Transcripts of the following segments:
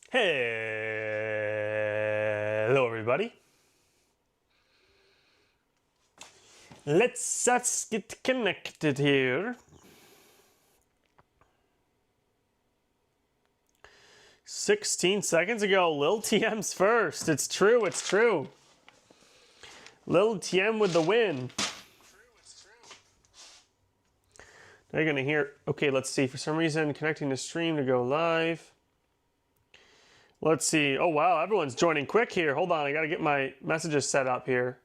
Hello everybody. Let's get connected here. 16 seconds ago, Lil TM's first. It's true, it's true. Lil TM with the win. Now you're gonna hear, okay, let's see. For some reason, connecting the stream to go live. Let's see. Oh, wow. Everyone's joining quick here. Hold on. I got to get my messages set up here.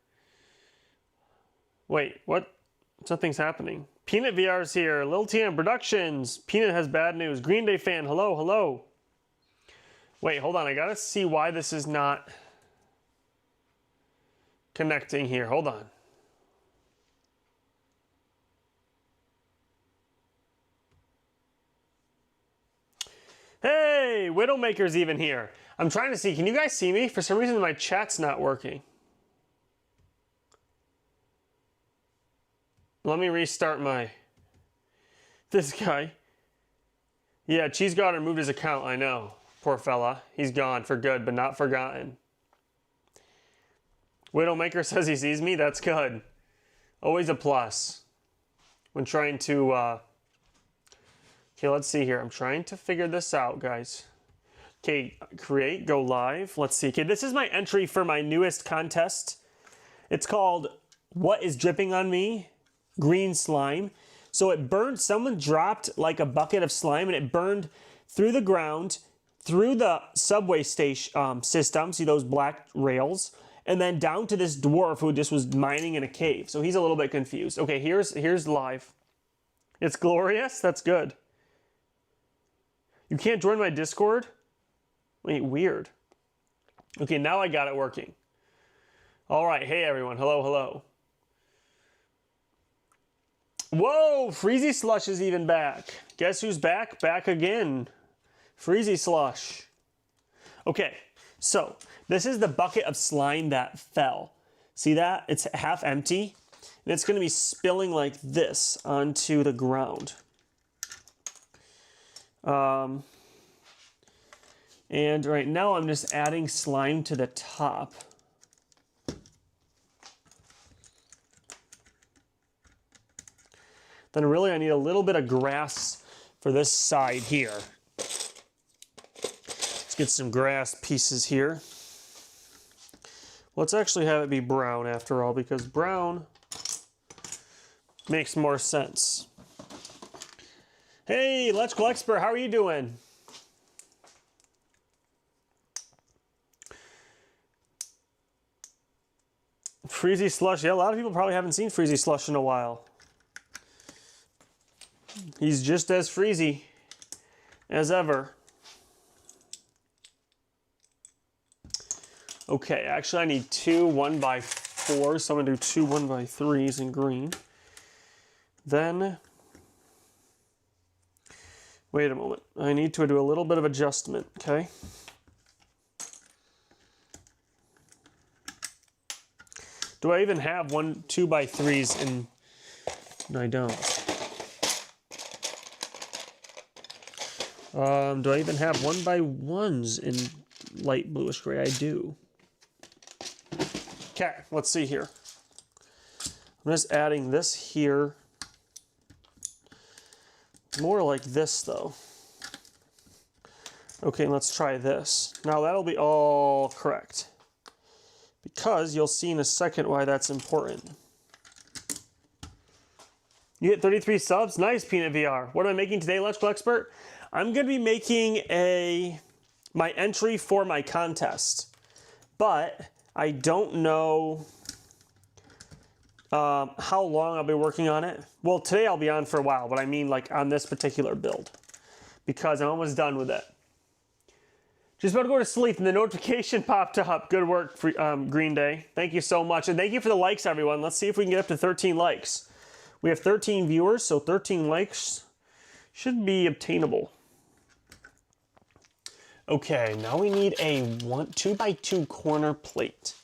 Wait, what? Something's happening. Peanut VR's here. Lil TM Productions. Peanut has bad news. Green Day fan. Hello, hello. Wait, hold on. I got to see why this is not connecting here. Hold on. Hey, Widowmaker's even here. I'm trying to see, can you guys see me? For some reason my chat's not working. Let me restart this guy. Yeah, Cheese God removed his account, I know. Poor fella. He's gone for good, but not forgotten. Widowmaker says he sees me, that's good. Always a plus. When trying to, okay, let's see here. I'm trying to figure this out, guys. Okay, create, go live. Let's see. Okay, this is my entry for my newest contest. It's called What is Dripping on Me? Green Slime. So it burned, someone dropped like a bucket of slime and it burned through the ground, through the subway station system, see those black rails, and then down to this dwarf who just was mining in a cave. So he's a little bit confused. Okay, here's live. It's glorious, that's good. You can't join my Discord? Wait, weird. Okay, now I got it working. All right, hey everyone, hello, hello. Whoa, Freezy Slush is even back. Guess who's back? Back again. Freezy Slush. Okay, so this is the bucket of slime that fell. See that? It's half empty, and it's gonna be spilling like this onto the ground. And right now I'm just adding slime to the top. Then really I need a little bit of grass for this side here. Let's get some grass pieces here. Let's actually have it be brown after all, because brown makes more sense. Hey, Electrical Expert, how are you doing? Freezy Slush, yeah, a lot of people probably haven't seen Freezy Slush in a while. He's just as freezy as ever. Okay, actually I need two 1x4s, so I'm gonna do two 1x3s in green. Then, wait a moment, I need to do a little bit of adjustment, okay? Do I even have 2x3s in? No, I don't. Do I even have 1x1s in light bluish gray? I do. Okay, let's see here. I'm just adding this here. More like this though. Okay, let's try this. Now that'll be all correct, because you'll see in a second why that's important. You hit 33 subs? Nice, Peanut VR. What am I making today, Electrical Expert? I'm going to be making my entry for my contest, but I don't know how long I'll be working on it. Well, today I'll be on for a while, but I mean like on this particular build, because I'm almost done with it. Just about to go to sleep and the notification popped up. Good work, Green Day. Thank you so much. And thank you for the likes, everyone. Let's see if we can get up to 13 likes. We have 13 viewers, so 13 likes should be obtainable. Okay, now we need a 2x2 corner plate,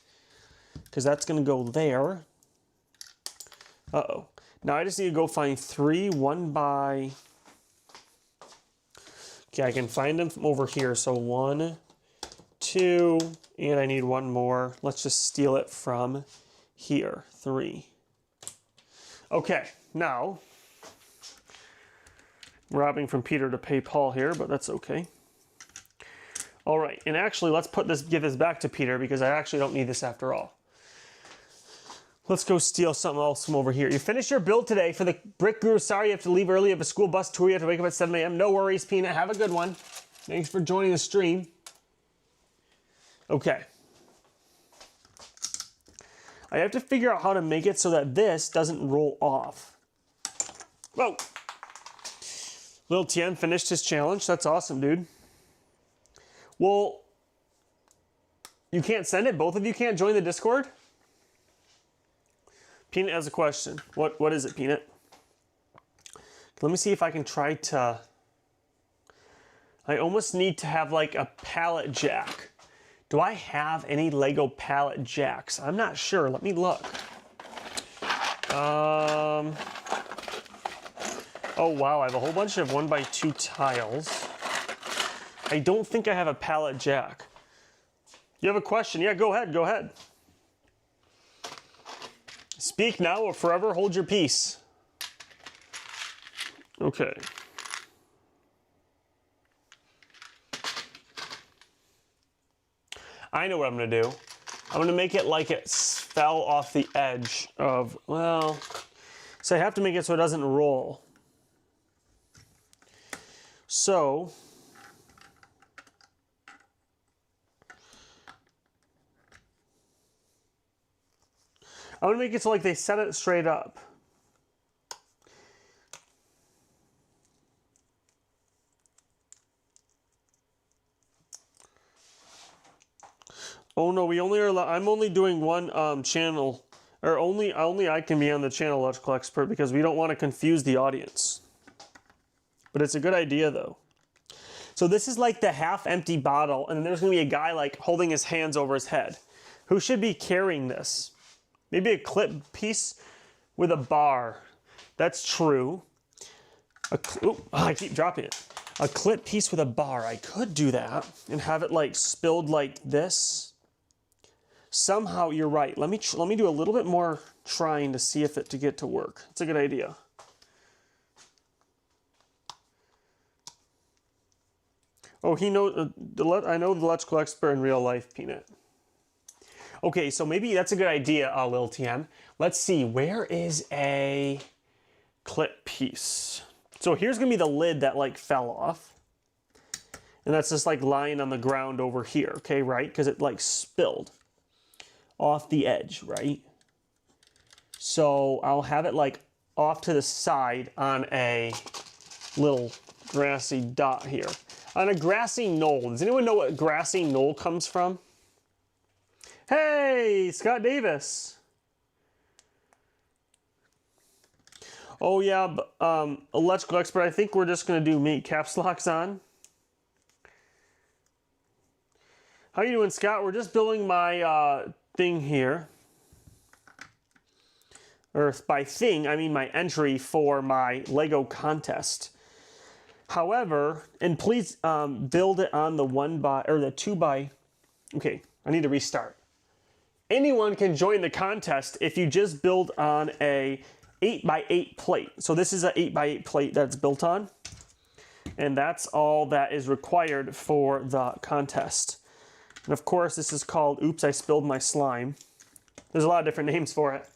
because that's going to go there. Uh-oh. Now I just need to go find three 1x... Okay, I can find them from over here. So 1, 2, and I need one more. Let's just steal it from here, 3. Okay, now, robbing from Peter to pay Paul here, but that's okay. All right, and actually, let's give this back to Peter because I actually don't need this after all. Let's go steal something else from over here. You finished your build today for the Brick Guru. Sorry you have to leave early. You have a school bus tour. You have to wake up at 7 a.m. No worries, Peanut. Have a good one. Thanks for joining the stream. Okay. I have to figure out how to make it so that this doesn't roll off. Whoa. Lil Tien finished his challenge. That's awesome, dude. Well, you can't send it? Both of you can't join the Discord? Peanut has a question. What is it, Peanut? Let me see if I can try to... I almost need to have like a pallet jack. Do I have any Lego pallet jacks? I'm not sure. Let me look. Oh wow, I have a whole bunch of 1x2 tiles. I don't think I have a pallet jack. You have a question? Yeah, go ahead, go ahead. Speak now or forever hold your peace. Okay. I know what I'm gonna do. I'm gonna make it like it fell off the edge of, well, so I have to make it so it doesn't roll. So, I'm gonna make it so like they set it straight up. Oh no, we only are. I'm only doing one channel, or only I can be on the channel, Electrical Expert, because we don't want to confuse the audience. But it's a good idea though. So this is like the half-empty bottle, and there's gonna be a guy like holding his hands over his head. Who should be carrying this? Maybe a clip piece with a bar. That's true. I keep dropping it. A clip piece with a bar. I could do that and have it like spilled like this. Somehow, you're right. Let me do a little bit more trying to see if it to get to work. It's a good idea. Oh, he knows. I know the Electrical Expert in real life, Peanut. Okay, so maybe that's a good idea, Lil TM. Let's see, where is a clip piece? So here's gonna be the lid that like fell off. And that's just like lying on the ground over here, okay, right? Because it like spilled off the edge, right? So I'll have it like off to the side on a little grassy dot here. On a grassy knoll. Does anyone know what grassy knoll comes from? Hey, Scott Davis. Oh yeah, Electrical Expert, I think we're just gonna do me. Caps locks on. How you doing, Scott? We're just building my thing here. Or by thing, I mean my entry for my Lego contest. However, and please build it on the 1x or the 2x. Okay, I need to restart. Anyone can join the contest if you just build on a 8x8 plate. So this is an 8x8 plate that's built on. And that's all that is required for the contest. And of course, this is called Oops, I Spilled My Slime. There's a lot of different names for it.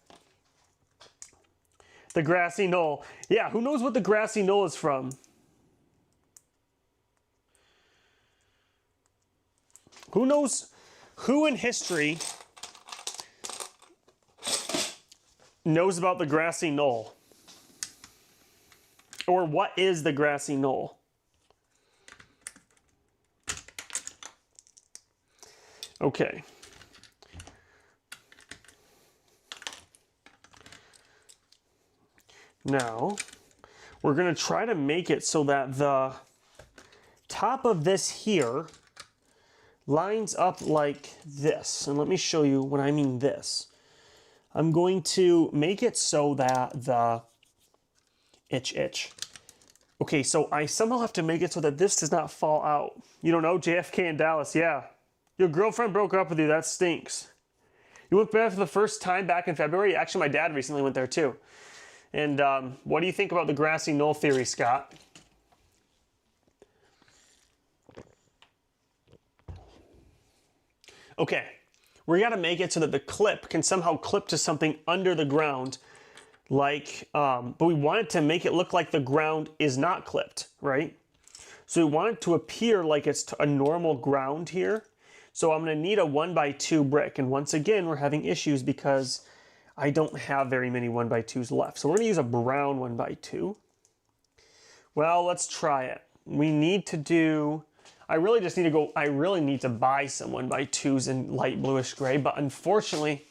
The grassy knoll. Yeah, who knows what the grassy knoll is from? Who knows? Who in history knows about the grassy knoll? Or what is the grassy knoll? Okay. Now, we're going to try to make it so that the top of this here lines up like this. And let me show you what I mean this. I'm going to make it so that the itch. Okay, so I somehow have to make it so that this does not fall out. You don't know? JFK in Dallas, yeah. Your girlfriend broke up with you. That stinks. You went there for the first time back in February? Actually, my dad recently went there too. And what do you think about the grassy knoll theory, Scott? Okay, we got to make it so that the clip can somehow clip to something under the ground, like, but we want it to make it look like the ground is not clipped, right? So we want it to appear like it's a normal ground here. So I'm going to need a 1x2 brick. And once again, we're having issues because I don't have very many 1x2s left. So we're going to use a brown 1x2. Well, let's try it. We need to do, I really need to buy some 1x2s in light bluish gray, but unfortunately,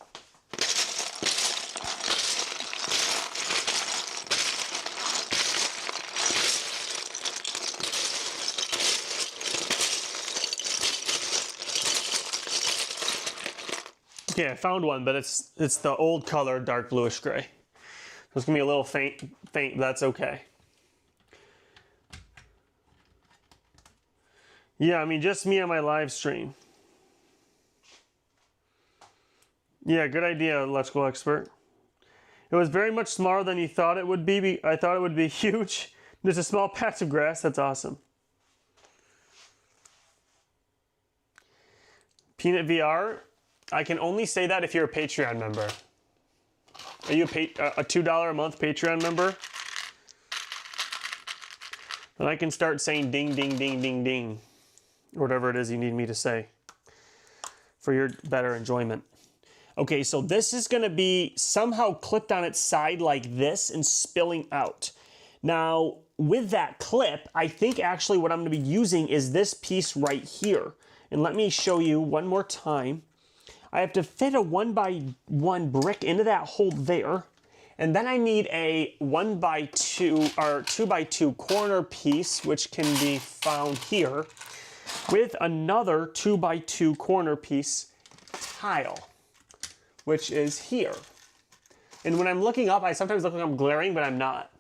okay, I found one, but it's the old color, dark bluish gray. So it's gonna be a little faint, but that's okay. Yeah, I mean, just me on my live stream. Yeah, good idea, electrical expert. It was very much smaller than you thought it would be. I thought it would be huge. There's a small patch of grass. That's awesome. Peanut VR. I can only say that if you're a Patreon member. Are you a $2 a month Patreon member? Then I can start saying ding, ding, ding, ding, ding. Or whatever it is you need me to say for your better enjoyment. Okay, so this is going to be somehow clipped on its side like this and spilling out. Now, with that clip, I think actually what I'm going to be using is this piece right here. And let me show you one more time. I have to fit a 1x1 brick into that hole there. And then I need a 1x2 or 2x2 corner piece, which can be found here, with another 2x2 corner piece tile, which is here. And when I'm looking up, I sometimes look like I'm glaring, but I'm not.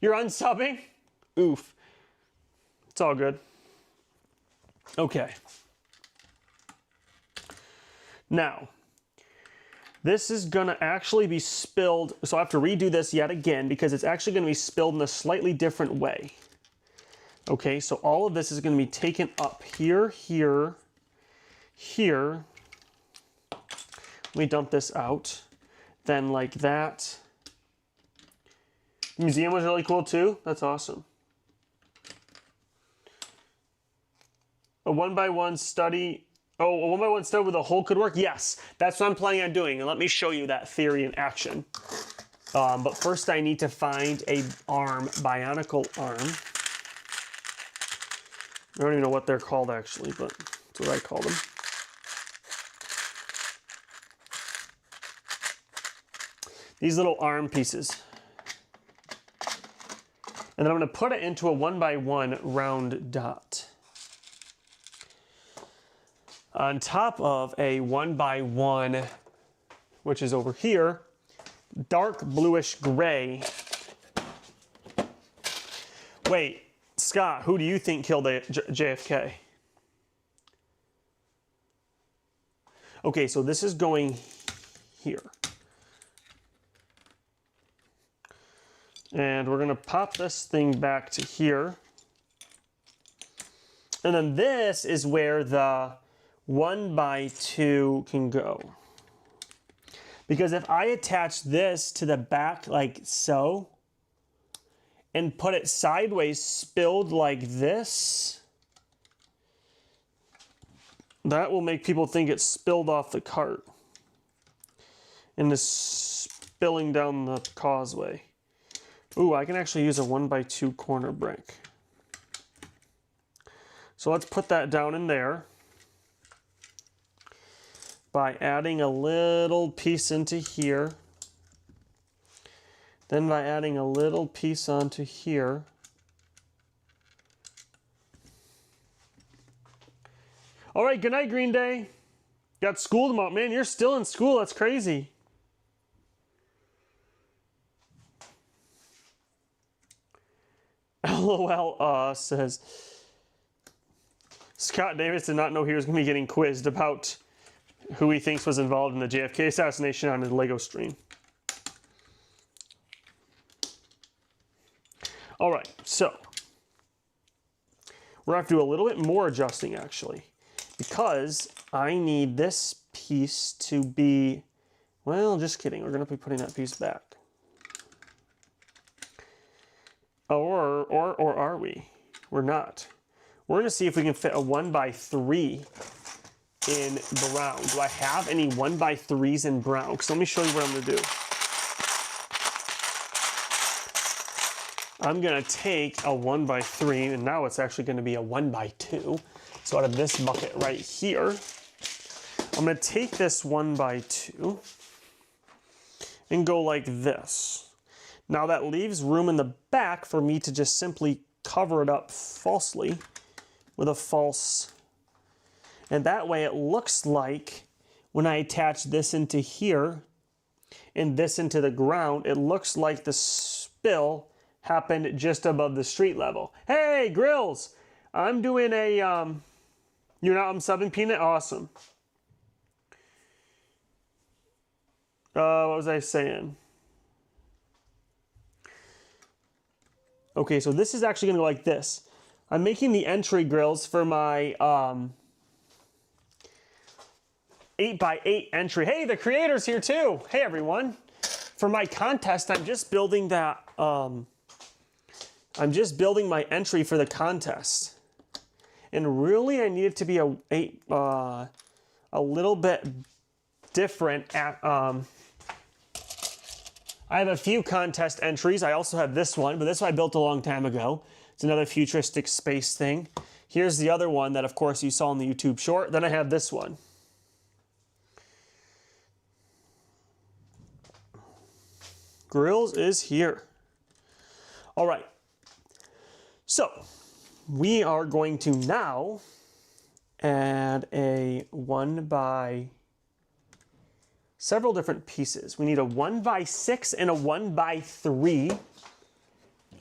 You're unsubbing? Oof. It's all good. Okay. Now, this is gonna actually be spilled, so I have to redo this yet again because it's actually gonna be spilled in a slightly different way. Okay, so all of this is gonna be taken up here, here, here. Let me dump this out. Then like that. The museum was really cool too. That's awesome. A 1x1 study. Oh, a 1x1 study with a hole could work? Yes, that's what I'm planning on doing. And let me show you that theory in action. But first I need to find a arm, bionicle arm. I don't even know what they're called actually, but that's what I call them. These little arm pieces. And then I'm going to put it into a 1x1 round dot. On top of a 1x1, which is over here, dark bluish gray. Wait, Scott, who do you think killed JFK? Okay, so this is going here. And we're gonna pop this thing back to here. And then this is where the 1x2 can go. Because if I attach this to the back like so, and put it sideways spilled like this, that will make people think it's spilled off the cart and is spilling down the causeway. Ooh, I can actually use a 1x2 corner brick. So let's put that down in there by adding a little piece into here. Then by adding a little piece onto here. All right, good night, Green Day. Got school tomorrow. Man, you're still in school. That's crazy. LOL says, Scott Davis did not know he was going to be getting quizzed about who he thinks was involved in the JFK assassination on his Lego stream. All right, so we're going to have to do a little bit more adjusting, actually, because I need this piece to be, well, just kidding. We're going to be putting that piece back. Or are we? We're not. We're going to see if we can fit a 1x3 in brown. Do I have any 1x3s in brown? Because let me show you what I'm going to do. I'm going to take a 1x3, and now it's actually going to be a 1x2. So out of this bucket right here, I'm going to take this 1x2 and go like this. Now that leaves room in the back for me to just simply cover it up falsely with a false. And that way it looks like when I attach this into here and this into the ground, it looks like the spill happened just above the street level. Hey, Grills! I'm doing a, you're not on subbing, Peanut? Awesome. What was I saying? Okay, so this is actually going to go like this. I'm making the entry grills for my 8x8 entry. Hey, the creator's here too. Hey, everyone. For my contest, I'm just building that. I'm just building my entry for the contest. And really, I need it to be a little bit different. I have a few contest entries. I also have this one, but this one I built a long time ago. It's another futuristic space thing. Here's the other one that, of course, you saw in the YouTube short. Then I have this one. Grills is here. All right. So we are going to now add a 1x several different pieces. We need a 1x6 and a 1x3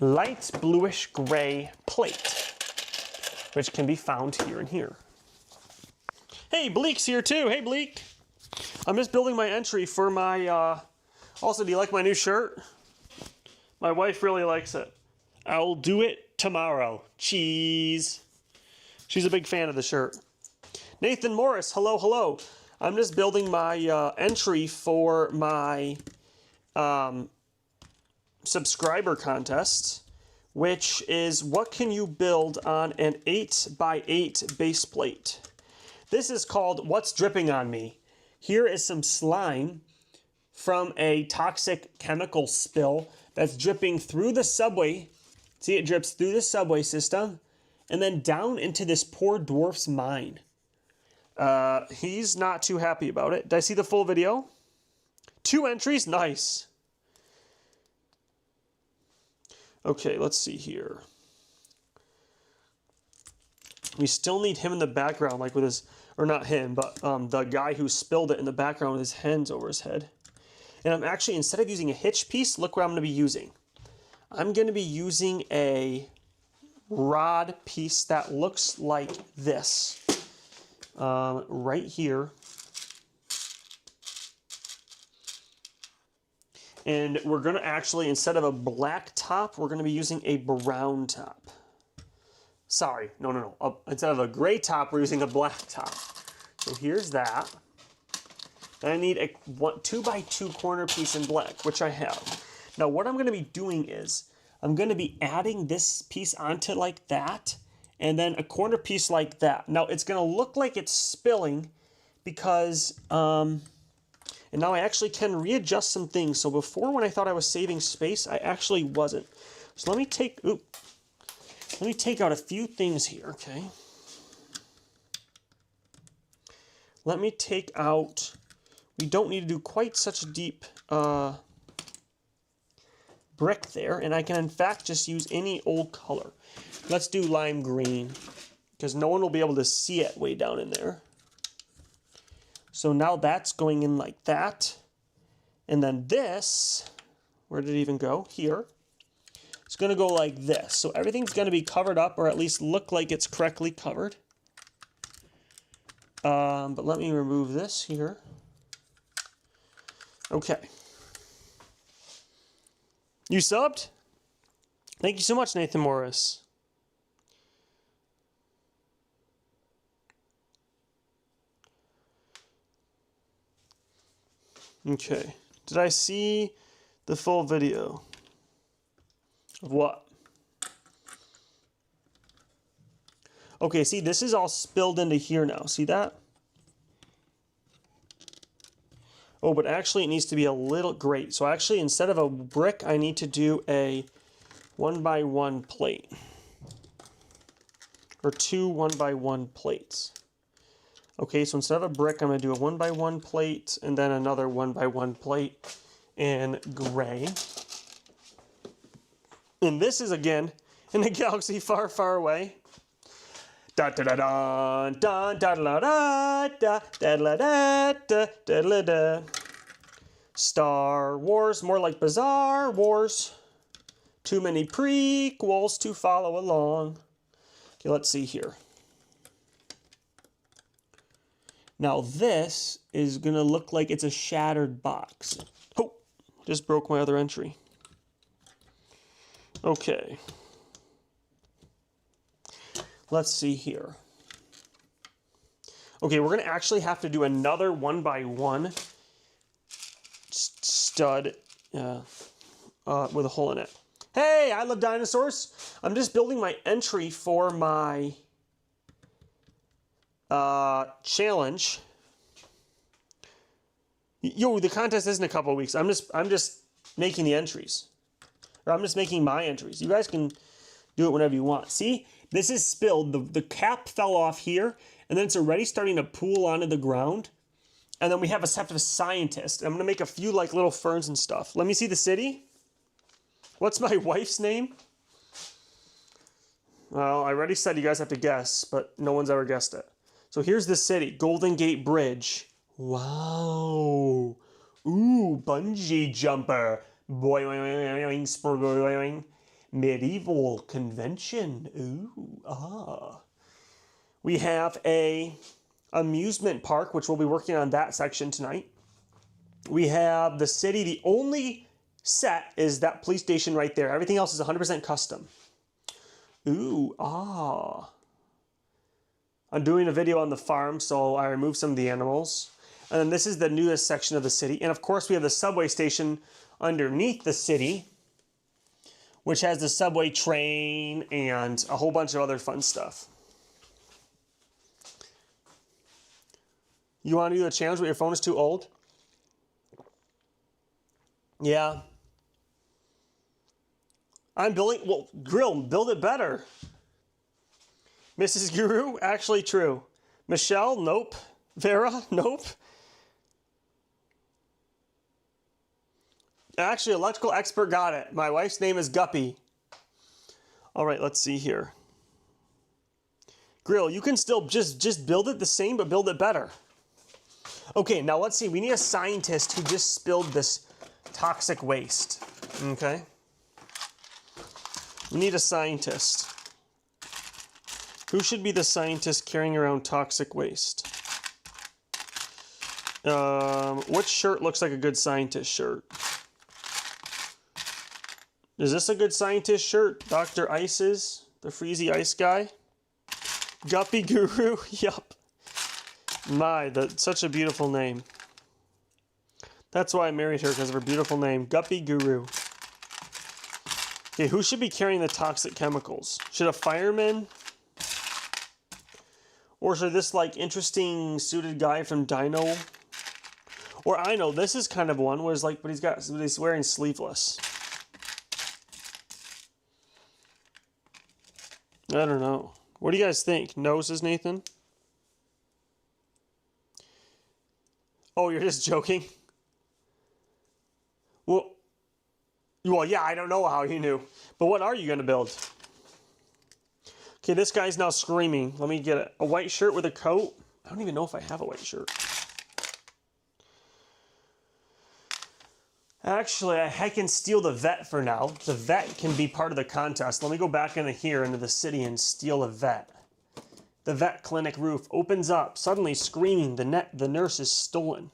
light bluish gray plate, which can be found here and here. Hey, Bleak's here too. Hey, Bleak. I'm just building my entry for my, also, do you like my new shirt? My wife really likes it. I'll do it tomorrow. Cheese. She's a big fan of the shirt. Nathan Morris, hello, hello. I'm just building my entry for my subscriber contest, which is what can you build on an 8x8 base plate. This is called What's Dripping on Me. Here is some slime from a toxic chemical spill that's dripping through the subway. See, it drips through the subway system and then down into this poor dwarf's mine. He's not too happy about it. Did I see the full video? 2 entries? Nice. Okay, let's see here. We still need him in the background, like with his, or not him, but the guy who spilled it in the background with his hands over his head. And I'm actually, instead of using a hitch piece, look what I'm going to be using. I'm going to be using a rod piece that looks like this. Right here. And we're going to actually, instead of a black top, we're going to be using a brown top. Sorry, no. Instead of a gray top, we're using a black top. So here's that. Then I need a 2x2 corner piece in black, which I have. Now what I'm going to be doing is, I'm going to be adding this piece onto like that, and then a corner piece like that. Now it's going to look like it's spilling because, and now I actually can readjust some things. So before, when I thought I was saving space, I actually wasn't. So let me take out a few things here, okay? Let me take out, we don't need to do quite such a deep brick there, and I can in fact just use any old color. Let's do lime green, because no one will be able to see it way down in there. So now that's going in like that. And then this, where did it even go? Here. It's going to go like this. So everything's going to be covered up, or at least look like it's correctly covered. But let me remove this here. Okay. You subbed? Thank you so much, Nathan Morris. Okay. Did I see the full video? Of what? Okay, see, this is all spilled into here now. See that? Oh, but actually it needs to be a little great. So actually, instead of a brick, I need to do a 1x1 plate. Or two 1x1 plates. Okay, so instead of a brick, I'm going to do a 1x1 plate and then another 1x1 plate in gray. And this is, again, in a galaxy far, far away. Da da da da da da da da da da da da da da. Star Wars, more like Bizarre Wars. Too many prequels to follow along. Okay, let's see here. Now this is gonna look like it's a shattered box. Oh, just broke my other entry. Okay. Let's see here. Okay, we're gonna actually have to do another 1x1 stud with a hole in it. Hey, I love dinosaurs. I'm just building my entry for my challenge. Yo, the contest isn't a couple of weeks. I'm just making the entries. Or I'm just making my entries. You guys can do it whenever you want. See, this is spilled. The cap fell off here, and then it's already starting to pool onto the ground. And then we have a set of scientists. I'm gonna make a few like little ferns and stuff. Let me see the city. What's my wife's name? Well, I already said you guys have to guess, but no one's ever guessed it. So here's the city, Golden Gate Bridge. Wow. Ooh, bungee jumper. Boing, boing. Medieval convention. Ooh, ah. We have a amusement park, which we'll be working on that section tonight. We have the city. The only set is that police station right there. Everything else is 100% custom. Ooh, ah. I'm doing a video on the farm, so I removed some of the animals. And then this is the newest section of the city. And of course, we have the subway station underneath the city, which has the subway train and a whole bunch of other fun stuff. You want to do the challenge but your phone is too old? Yeah. I'm building, well, Grill, build it better. Mrs. Guru, actually true. Michelle, nope. Vera, nope. Actually, electrical expert got it. My wife's name is Guppy. All right, let's see here. Grill, you can still just build it the same, but build it better. Okay, now let's see. We need a scientist who just spilled this toxic waste. Okay? We need a scientist. Who should be the scientist carrying around toxic waste? What shirt looks like a good scientist shirt? Is this a good scientist shirt? Dr. Ice's? The Freezy Ice guy? Guppy Guru? Yup. My, that's such a beautiful name. That's why I married her, because of her beautiful name. Guppy Guru. Okay, who should be carrying the toxic chemicals? Should a fireman? Or should this, like, interesting suited guy from Dino? Or I know, this is kind of one where it's like, but he's wearing sleeveless. I don't know. What do you guys think? No, says Nathan. Oh, you're just joking? Well, yeah, I don't know how you knew. But what are you going to build? Okay, this guy's now screaming. Let me get it. A white shirt with a coat? I don't even know if I have a white shirt. Actually, I can steal the vet for now. The vet can be part of the contest. Let me go back into here, into the city, and steal a vet. The vet clinic roof opens up, suddenly screaming, the nurse is stolen.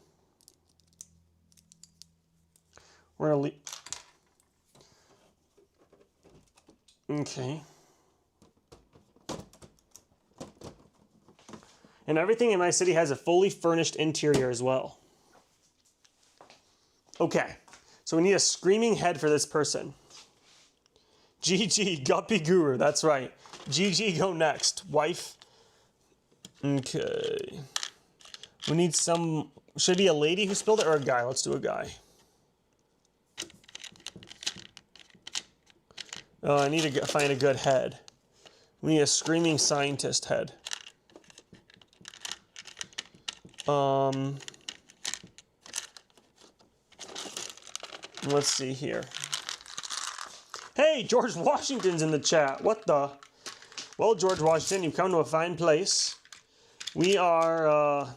We're gonna leave. Okay. And everything in my city has a fully furnished interior as well. Okay, so we need a screaming head for this person. GG, Guppy Guru, that's right. GG, go next. Wife. Okay. We need some, should it be a lady who spilled it or a guy? Let's do a guy. Oh, I need to find a good head. We need a screaming scientist head. Let's see here. Hey, George Washington's in the chat. What the? Well, George Washington, you've come to a fine place. We are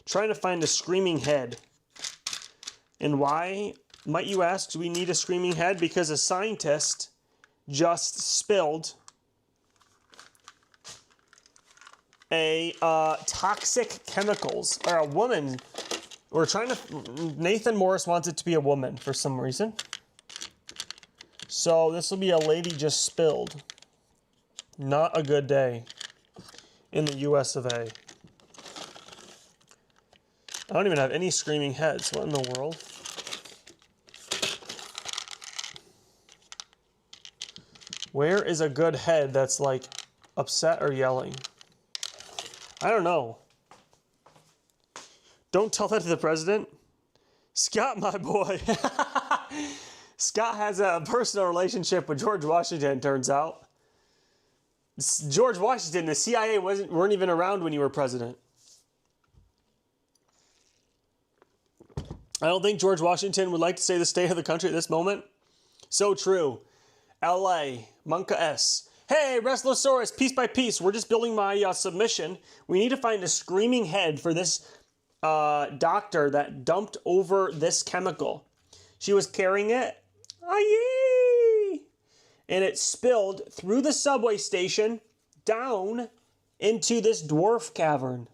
trying to find a screaming head. And why, might you ask, do we need a screaming head? Because a scientist just spilled a toxic chemicals, or a woman. We're trying to, Nathan Morris wants it to be a woman for some reason. So this will be a lady just spilled. Not a good day in the US of A. I don't even have any screaming heads. What in the world? Where is a good head that's like upset or yelling? I don't know. Don't tell that to the president. Scott, my boy. Scott has a personal relationship with George Washington, turns out. George Washington, the CIA weren't even around when you were president. I don't think George Washington would like to say the state of the country at this moment. So true. LA, Monka S. Hey, Wrestlosaurus, piece by piece. We're just building my submission. We need to find a screaming head for this doctor that dumped over this chemical. She was carrying it. Aye! And it spilled through the subway station down into this dwarf cavern.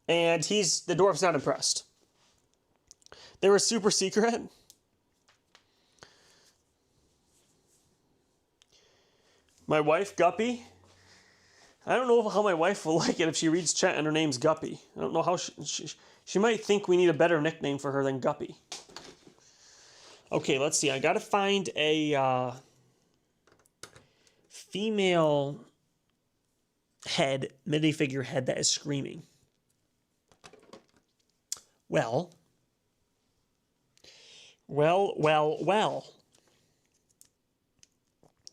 And the dwarf's not impressed. They were super secret. My wife, Guppy. I don't know how my wife will like it if she reads chat and her name's Guppy. I don't know how she might think we need a better nickname for her than Guppy. Okay, let's see. I gotta find a female head, minifigure head that is screaming. Well.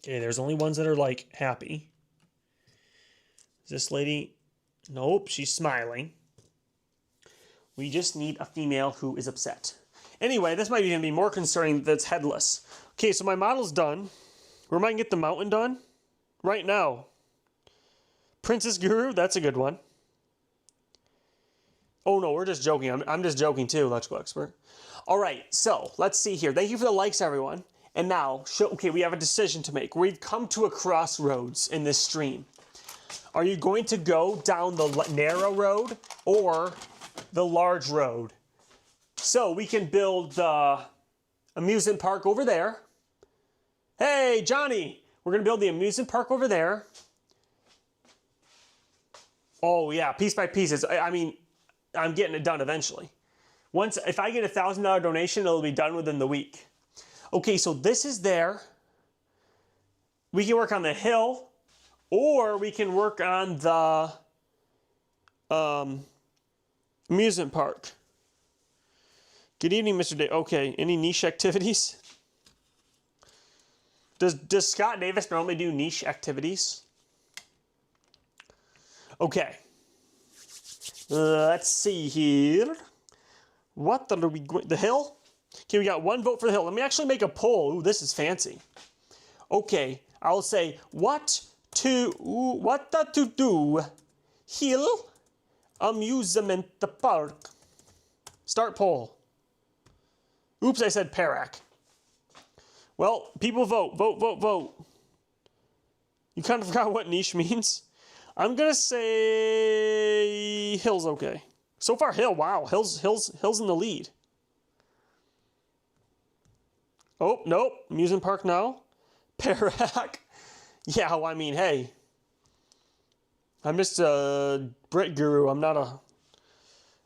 Okay, there's only ones that are like happy. Is this lady? Nope, she's smiling. We just need a female who is upset. Anyway, this might even be more concerning that's headless. Okay, so my model's done. Where am I gonna get the mountain done? Right now. Princess Guru, that's a good one. Oh no, we're just joking. I'm just joking too, electrical expert. All right, so let's see here. Thank you for the likes, everyone. And now, okay, we have a decision to make. We've come to a crossroads in this stream. Are you going to go down the narrow road or the large road? So we can build the amusement park over there. Hey, Johnny, we're going to build the amusement park over there. Oh, yeah, piece by piece. I mean, I'm getting it done eventually. If I get a $1,000 donation, it'll be done within the week. Okay, so this is there. We can work on the hill, or we can work on the amusement park. Good evening, Mr. Day. Okay, any niche activities? Does Scott Davis normally do niche activities? Okay. Let's see here. What are we going? The hill? Okay, we got one vote for the hill. Let me actually make a poll. Ooh, this is fancy. Okay, I'll say what to do? Hill, amusement park. Start poll. Oops, I said Perak. Well, people vote. Vote. You kind of forgot what niche means. I'm gonna say Hill's okay. So far, Hill. Wow, Hill's in the lead. Oh nope, amusement park now. Perak. Yeah, well, I mean, hey, I'm just a Brit guru. I'm not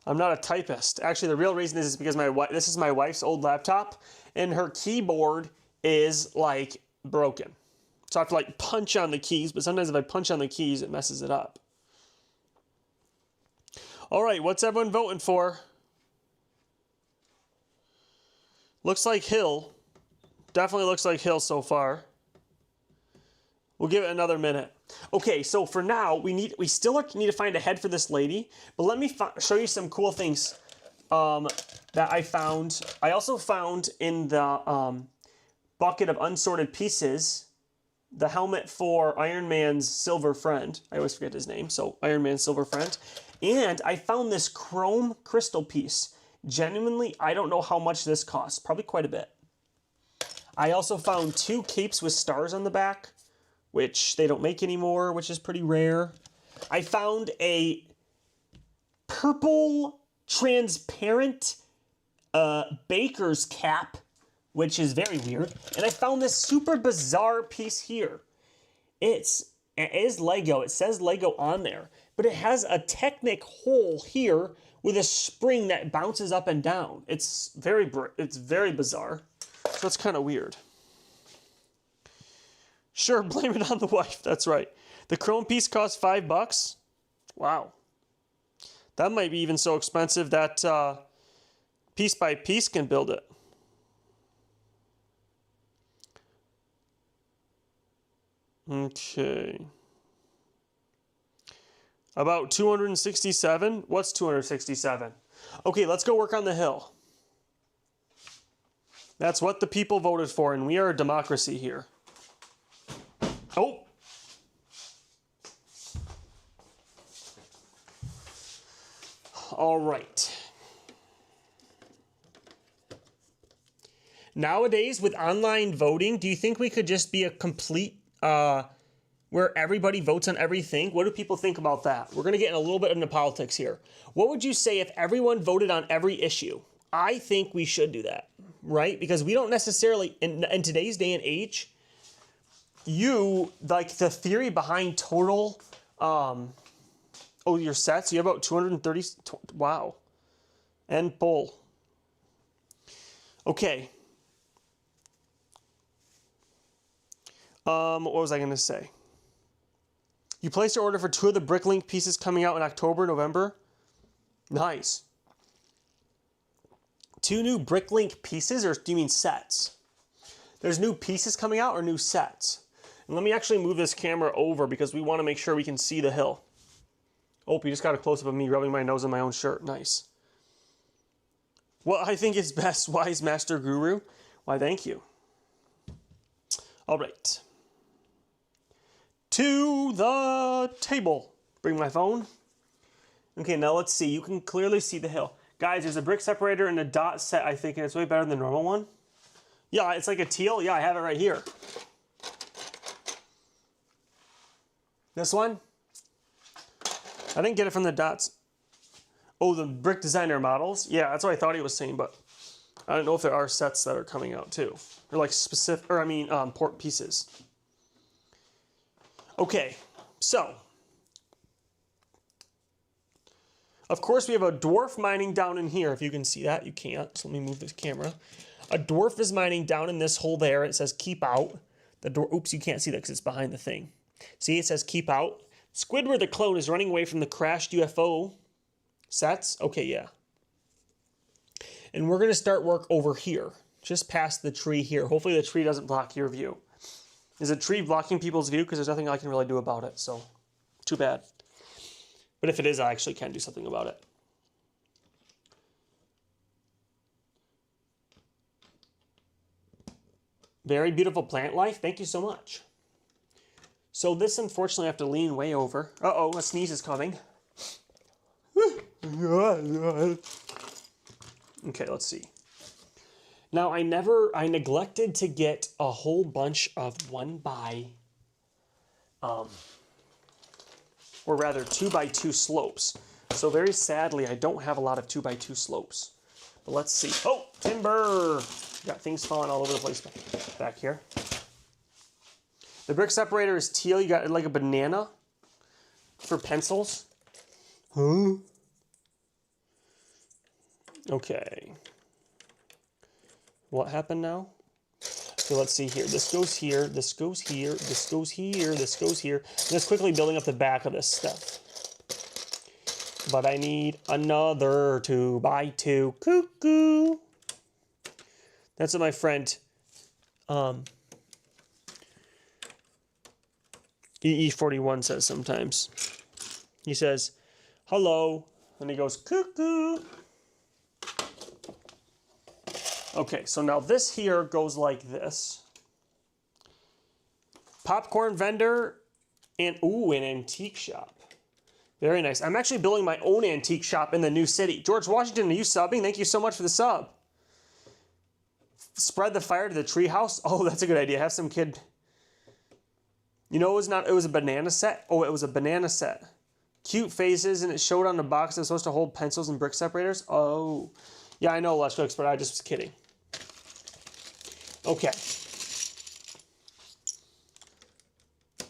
a typist. Actually, the real reason is because this is my wife's old laptop, and her keyboard is like broken. So I have to like punch on the keys, but sometimes if I punch on the keys, it messes it up. All right, what's everyone voting for? Looks like Hill. Definitely looks like Hill so far. We'll give it another minute. Okay, so for now, we still need to find a head for this lady, but let me show you some cool things that I found. I also found in the bucket of unsorted pieces the helmet for Iron Man's silver friend. I always forget his name, so Iron Man's silver friend. And I found this chrome crystal piece. Genuinely, I don't know how much this costs. Probably quite a bit. I also found 2 capes with stars on the back, which they don't make anymore, which is pretty rare. I found a purple transparent baker's cap, which is very weird. And I found this super bizarre piece here. It is Lego. It says Lego on there, but it has a Technic hole here with a spring that bounces up and down. It's very bizarre. So it's kind of weird. Sure, blame it on the wife. That's right. The chrome piece costs $5. Wow. That might be even so expensive that piece by piece can build it. Okay. About 267. What's 267? Okay, let's go work on the hill. That's what the people voted for, and we are a democracy here. Oh. All right. Nowadays, with online voting, do you think we could just be a complete, where everybody votes on everything? What do people think about that? We're going to get in a little bit into politics here. What would you say if everyone voted on every issue? I think we should do that, right? Because we don't necessarily, in today's day and age, like the theory behind total, your sets, you have about 230, wow. And pull. Okay. What was I going to say? You placed your order for 2 of the Bricklink pieces coming out in October, November. Nice. 2 new Bricklink pieces, or do you mean sets? There's new pieces coming out or new sets? And let me actually move this camera over because we want to make sure we can see the hill. Oh, you just got a close-up of me rubbing my nose in my own shirt. Nice. Well, I think it's best, wise master guru. Why, thank you. All right. To the table. Bring my phone. Okay, now let's see. You can clearly see the hill. Guys, there's a brick separator and a dot set, I think, and it's way better than the normal one. Yeah, it's like a teal. Yeah, I have it right here. This one? I didn't get it from the dots. Oh, the brick designer models? Yeah, that's what I thought he was saying, but I don't know if there are sets that are coming out too. Or like specific, or I mean, port pieces. Okay, so. Of course, we have a dwarf mining down in here. If you can see that, you can't. So let me move this camera. A dwarf is mining down in this hole there. It says keep out. The door. Oops, you can't see that because it's behind the thing. See, it says keep out. Squidward the clone is running away from the crashed UFO sets. Okay, yeah. And we're going to start work over here, just past the tree here. Hopefully the tree doesn't block your view. Is a tree blocking people's view? Because there's nothing I can really do about it, so too bad. But if it is, I actually can do something about it. Very beautiful plant life. Thank you so much. So this, unfortunately, I have to lean way over. Uh-oh, a sneeze is coming. Okay, let's see. Now, I neglected to get a whole bunch of 1x or rather 2x2 slopes. So very sadly, I don't have a lot of 2x2 slopes. But let's see. Oh, timber! Got things falling all over the place back here. The brick separator is teal. You got like a banana for pencils. Huh? Okay. What happened now? So let's see here. This goes here, this goes here, this goes here, this goes here. And just quickly building up the back of this stuff. But I need another 2x2. Cuckoo. That's what my friend EE41 says sometimes. He says, hello, and he goes, cuckoo. Okay, so now this here goes like this. Popcorn vendor and, ooh, an antique shop. Very nice. I'm actually building my own antique shop in the new city. George Washington, are you subbing? Thank you so much for the sub. Spread the fire to the treehouse. Oh, that's a good idea. Have some kid. You know, it was a banana set. Oh, it was a banana set. Cute faces, and it showed on the box it's supposed to hold pencils and brick separators. Oh, yeah, I know, Electrical Expert. I just was kidding. Okay.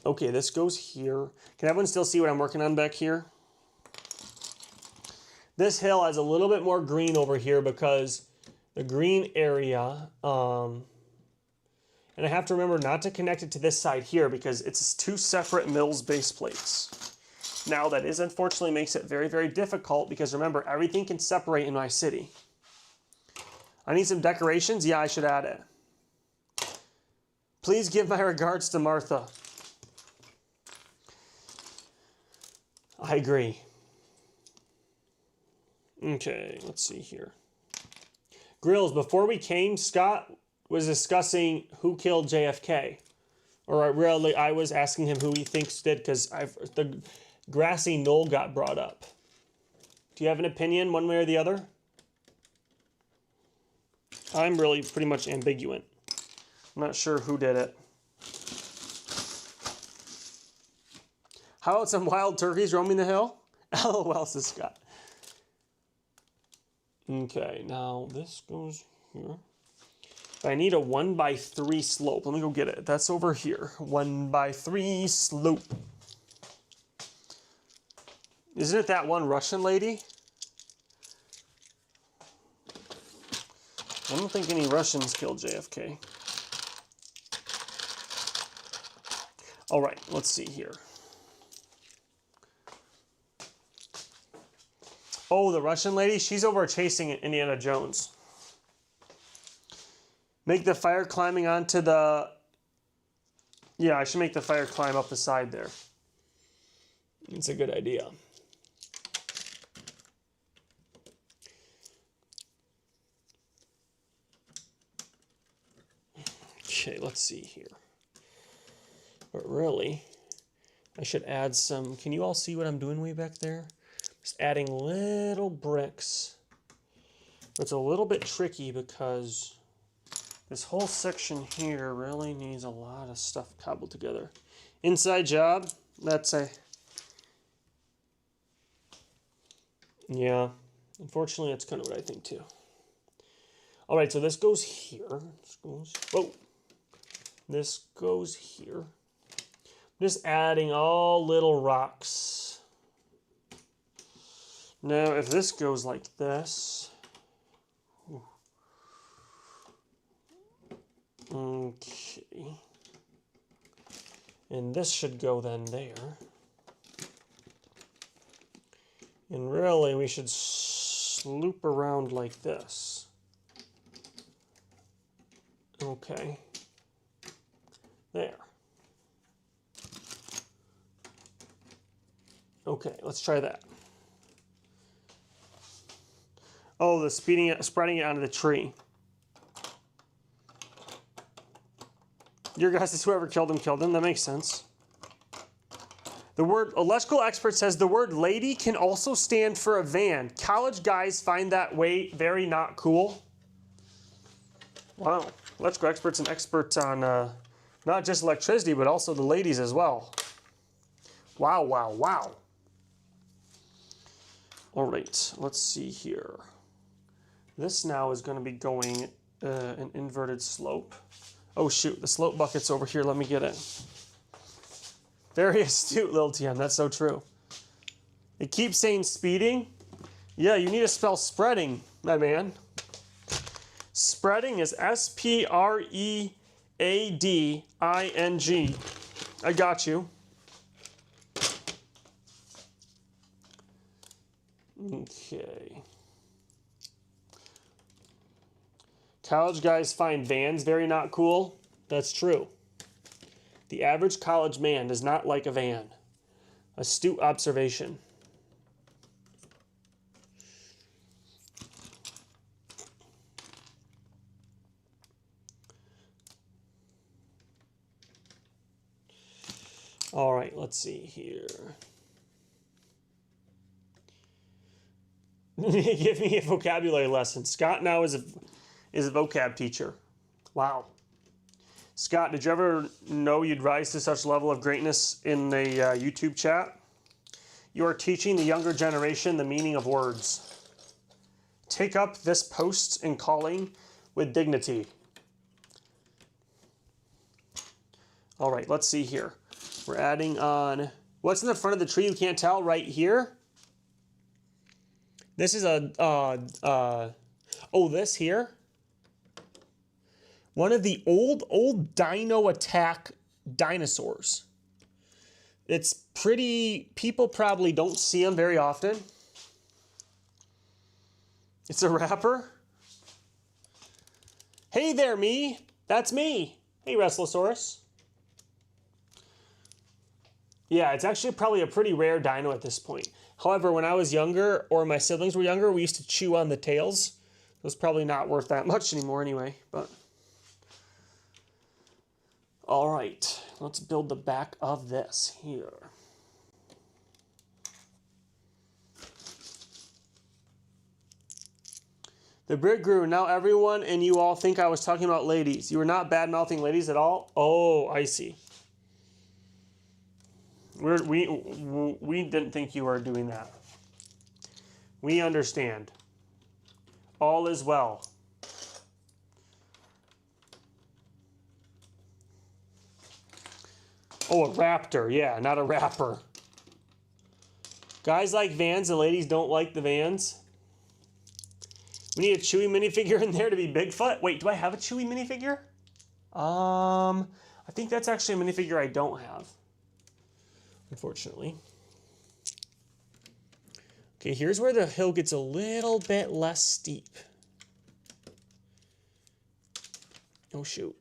Okay, this goes here. Can everyone still see what I'm working on back here? This hill has a little bit more green over here because the green area, and I have to remember not to connect it to this side here because it's two separate mills base plates. Now that is unfortunately makes it very, very difficult because remember, everything can separate in my city. I need some decorations. Yeah, I should add it. Please give my regards to Martha. I agree. Okay, let's see here. Grills, before we came, Scott was discussing who killed JFK. Or really, I was asking him who he thinks did because the grassy knoll got brought up. Do you have an opinion one way or the other? I'm really pretty much ambiguous. I'm not sure who did it. How about some wild turkeys roaming the hill? LOL, says Scott. Okay, now this goes here. I need a 1x3 slope. Let me go get it. That's over here. 1x3 slope. Isn't it that one Russian lady? I don't think any Russians killed JFK. All right, let's see here. Oh, the Russian lady, she's over chasing Indiana Jones. Make the fire climbing onto the... Yeah, I should make the fire climb up the side there. It's a good idea. Okay, let's see here. But really, I should add some... Can you all see what I'm doing way back there? Just adding little bricks. It's a little bit tricky because this whole section here really needs a lot of stuff cobbled together. Inside job, that's a... Yeah, unfortunately that's kind of what I think too. All right, so this goes here. This goes... Whoa! This goes here. I'm just adding all little rocks. Now, if this goes like this, okay, and this should go then there, and really we should loop around like this. Okay, there. Okay, let's try that. Oh, the spreading it onto the tree. Your guess is whoever killed him. That makes sense. The word electrical expert says the word lady can also stand for a van. College guys find that way very not cool. Wow. Electrical expert's an expert on not just electricity, but also the ladies as well. Wow, wow, wow. All right, let's see here. This now is going to be going an inverted slope. Oh shoot, the slope bucket's over here. Let me get it. Very astute, Lil TM. That's so true. It keeps saying speeding. Yeah, you need to spell spreading, my man. Spreading is S-P-R-E-A-D-I-N-G. I got you. Okay. College guys find vans very not cool. That's true. The average college man does not like a van. Astute observation. All right, let's see here. Give me a vocabulary lesson. Scott now is a vocab teacher. Wow. Scott, did you ever know you'd rise to such level of greatness in the YouTube chat? You are teaching the younger generation the meaning of words. Take up this post and calling with dignity. All right, let's see here. We're adding on, what's in the front of the tree? You can't tell right here. This is this here. One of the old dino attack dinosaurs. It's pretty, people probably don't see them very often. It's a rapper. Hey there, me. That's me. Hey, Wrestlosaurus. Yeah, it's actually probably a pretty rare dino at this point. However, when I was younger, or my siblings were younger, we used to chew on the tails. It was probably not worth that much anymore anyway, but... All right, let's build the back of this here. The Brit grew. Now everyone and you all think I was talking about ladies. You were not bad-mouthing ladies at all? Oh, I see. We didn't think you were doing that. We understand. All is well. Oh, a raptor. Yeah, not a rapper. Guys like vans, the ladies don't like the vans. We need a Chewy minifigure in there to be Bigfoot. Wait, do I have a Chewy minifigure? I think that's actually a minifigure I don't have. Unfortunately. Okay, here's where the hill gets a little bit less steep. Oh, shoot.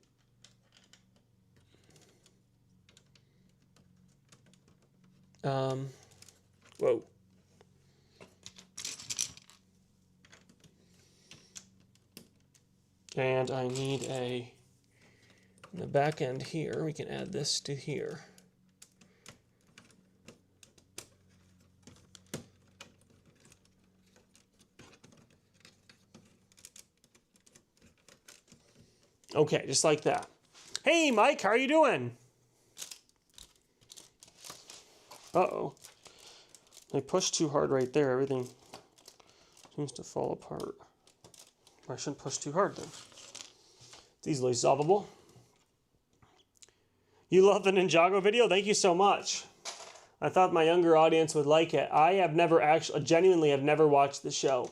Whoa. And I need in the back end here, we can add this to here. Okay, just like that. Hey, Mike, how are you doing? Uh-oh. I pushed too hard right there. Everything seems to fall apart. I shouldn't push too hard then. It's easily solvable. You love the Ninjago video? Thank you so much. I thought my younger audience would like it. I have never genuinely have never watched the show.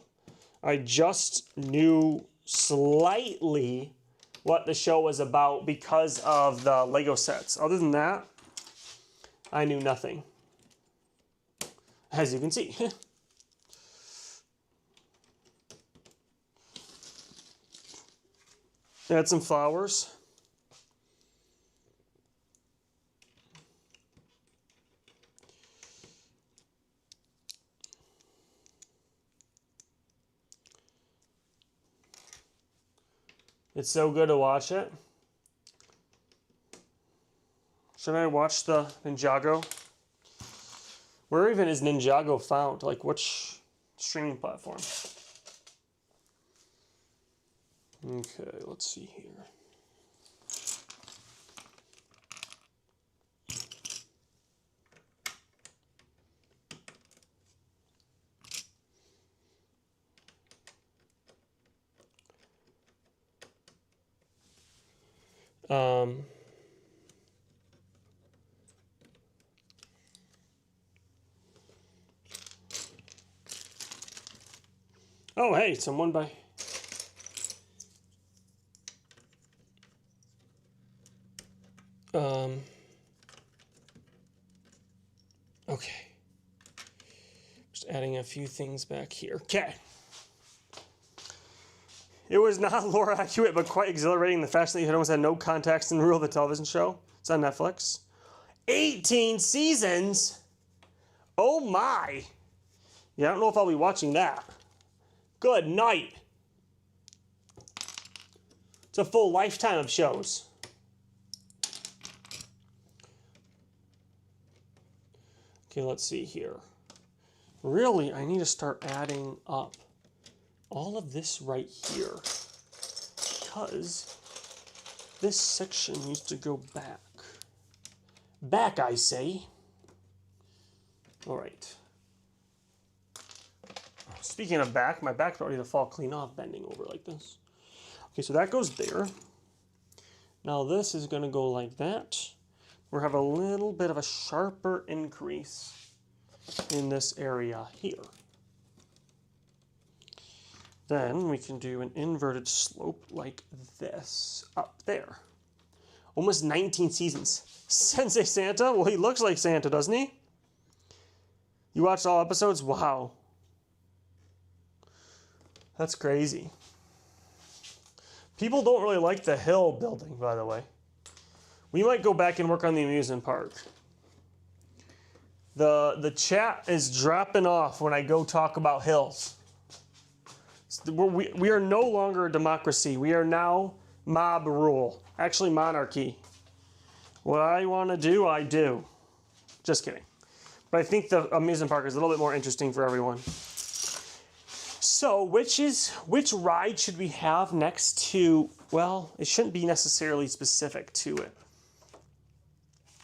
I just knew slightly what the show was about because of the Lego sets. Other than that, I knew nothing. As you can see. Add some flowers. It's so good to watch it. Should I watch the Ninjago? Where even is Ninjago found? Like which streaming platform? Okay, let's see here. Oh, hey, someone by... Okay. Just adding a few things back here. Okay. It was not lore accurate, but quite exhilarating. The fact that you almost had no context in the rule of the television show. It's on Netflix. 18 seasons? Oh my. Yeah, I don't know if I'll be watching that. Good night. It's a full lifetime of shows. Okay, let's see here. Really, I need to start adding up all of this right here, because this section needs to go back. Back, I say. All right. Speaking of back, my back's ready to fall clean off bending over like this. Okay, so that goes there. Now this is going to go like that. We'll have a little bit of a sharper increase in this area here. Then we can do an inverted slope like this up there. Almost 19 seasons. Sensei Santa? Well, he looks like Santa, doesn't he? You watched all episodes? Wow. That's crazy. People don't really like the hill building, by the way. We might go back and work on the amusement park. The chat is dropping off when I go talk about hills. We are no longer a democracy. We are now mob rule. Actually, monarchy. What I want to do, I do. Just kidding. But I think the amusement park is a little bit more interesting for everyone. So, which ride should we have next to, well, it shouldn't be necessarily specific to it.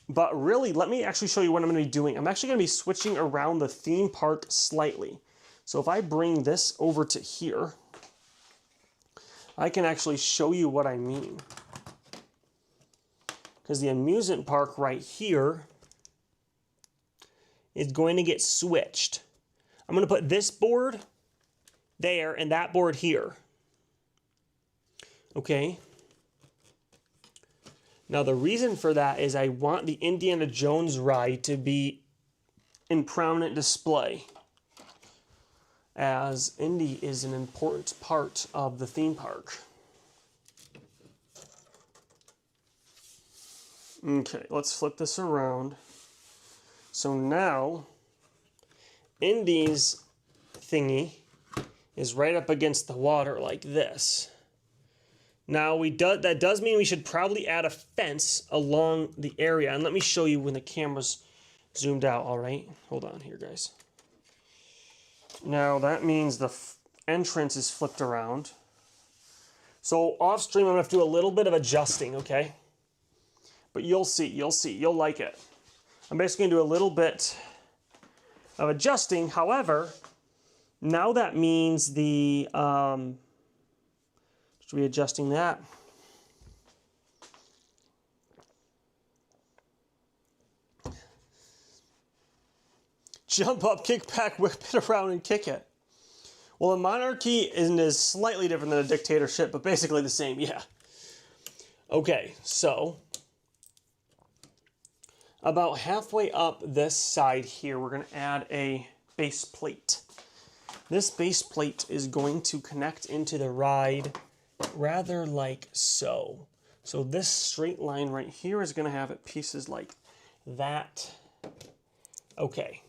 But really, let me actually show you what I'm going to be doing. I'm actually going to be switching around the theme park slightly. So if I bring this over to here, I can actually show you what I mean. Because the amusement park right here is going to get switched. I'm going to put this board there and that board here. Okay. Now the reason for that is I want the Indiana Jones ride to be in prominent display, as Indy is an important part of the theme park. Okay, let's flip this around. So now, Indy's thingy is right up against the water like this. Now, that does mean we should probably add a fence along the area. And let me show you when the camera's zoomed out, all right? Hold on here, guys. Now, that means the entrance is flipped around. So, off stream, I'm going to have to do a little bit of adjusting, okay? But you'll see, you'll like it. I'm basically going to do a little bit of adjusting. However, now that means the... should we be adjusting that? Jump up, kick back, whip it around, and kick it. Well, a monarchy is slightly different than a dictatorship, but basically the same, yeah. Okay, so about halfway up this side here, we're going to add a base plate. This base plate is going to connect into the ride rather like so. So this straight line right here is going to have it pieces like that. Okay.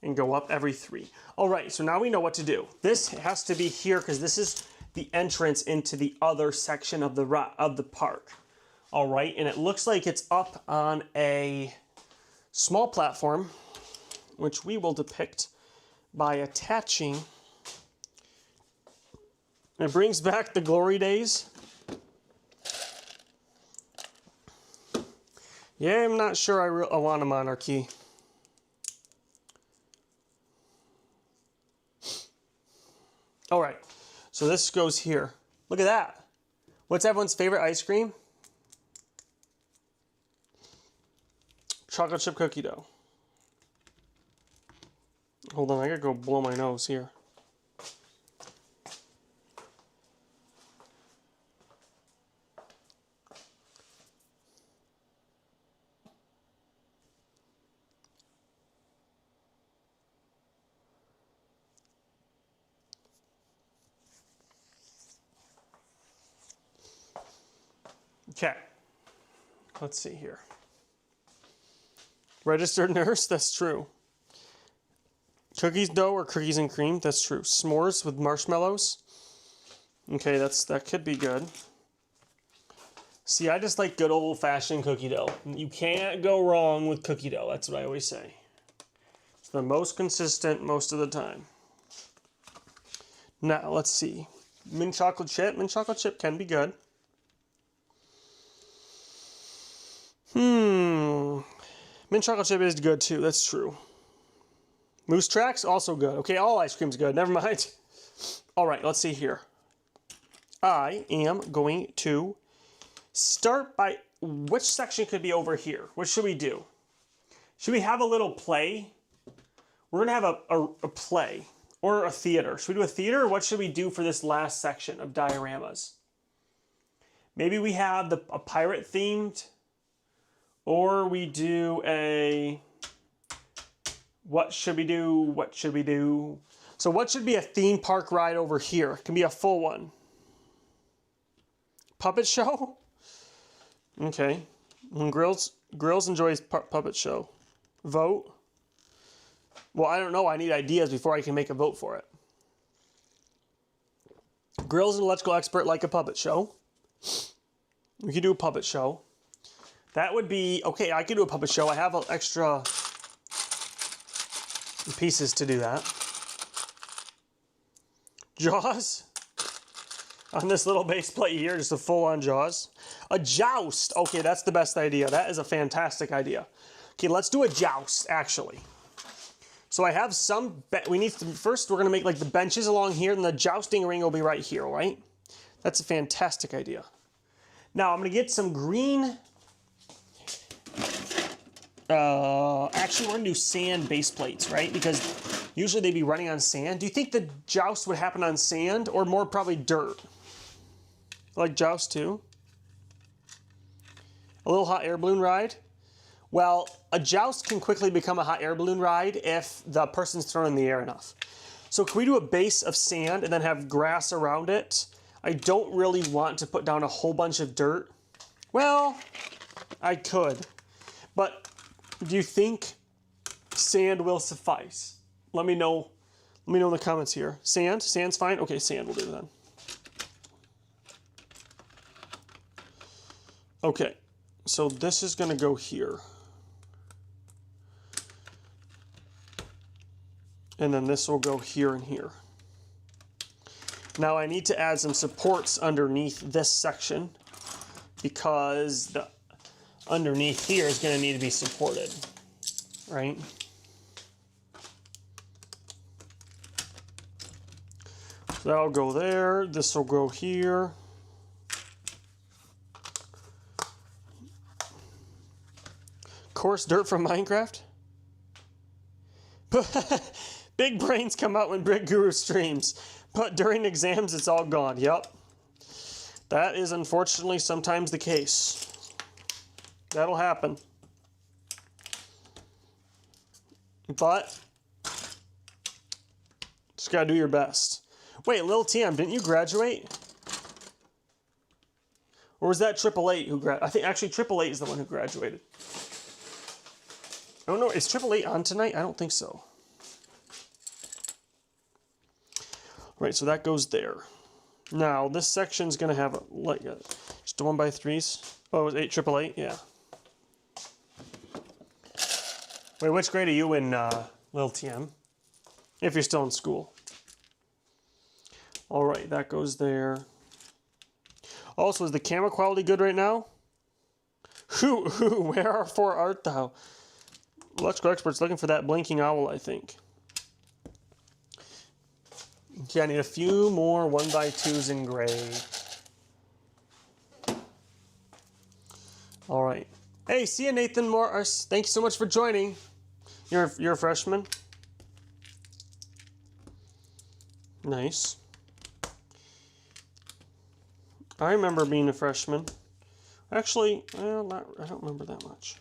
And go up every 3. All right, so now we know what to do. This has to be here because this is the entrance into the other section of the park. All right, and it looks like it's up on a small platform, which we will depict by attaching. It brings back the glory days. Yeah, I'm not sure I want a monarchy. All right, so this goes here. Look at that. What's everyone's favorite ice cream? chocolate chip cookie dough. Hold on, I gotta go blow my nose here. Okay, let's see here. Registered nurse, that's true. Cookies dough or cookies and cream, that's true. S'mores with marshmallows. Okay, that could be good. See, I just like good old-fashioned cookie dough. You can't go wrong with cookie dough, that's what I always say. It's the most consistent most of the time. Now, let's see. Mint chocolate chip. Mint chocolate chip can be good. Mint chocolate chip is good too, that's true. Moose Tracks, also good. Okay, all ice cream's good, never mind. All right, let's see here. I am going to start by, which section could be over here? What should we do? Should we have a little play? We're gonna have a play or a theater. Should we do a theater or what should we do for this last section of dioramas? Maybe we have a pirate themed, or we do a, what should we do? What should we do? So what should be a theme park ride over here? It can be a full one. Puppet show? Okay. Grills enjoys puppet show. Vote? Well, I don't know. I need ideas before I can make a vote for it. Grills an electrical expert like a puppet show. We could do a puppet show. That would be, okay, I could do a puppet show. I have extra pieces to do that. Jaws on this little base plate here, just a full-on Jaws. A joust. Okay, that's the best idea. That is a fantastic idea. Okay, let's do a joust, actually. So I have some, we need to, first we're gonna make like the benches along here and the jousting ring will be right here, all right? That's a fantastic idea. Now I'm gonna get some green, actually we're gonna do sand base plates, right? Because usually they'd be running on sand. Do you think the joust would happen on sand or more probably dirt? Like joust too? A little hot air balloon ride? Well, a joust can quickly become a hot air balloon ride if the person's thrown in the air enough. So can we do a base of sand and then have grass around it? I don't really want to put down a whole bunch of dirt. Well, I could. But do you think sand will suffice? Let me know in the comments here. Sand? Sand's fine? Okay, sand will do then. Okay, so this is gonna go here. And then this will go here and here. Now I need to add some supports underneath this section because the underneath here is going to need to be supported, right? So that'll go there. This will go here. Coarse dirt from Minecraft? Big brains come out when Big Guru streams, but during exams it's all gone. Yep. That is unfortunately sometimes the case. That'll happen. But just gotta do your best. Wait, Lil TM, didn't you graduate? Or was that 888 who graduated? I think actually 888 is the one who graduated. I don't know, is 888 on tonight? I don't think so. Right, so that goes there. Now, this section's gonna have just a 1x3s. Oh, it was 888, yeah. Wait, which grade are you in, Lil TM? If you're still in school. All right, that goes there. Also, is the camera quality good right now? Wherefore art thou? Electrical expert's looking for that blinking owl, I think. Okay, I need a few more 1x2s in gray. All right. Hey, see you, Nathan Morris. Thank you so much for joining. You're a freshman? Nice. I remember being a freshman. Actually, well, I don't remember that much.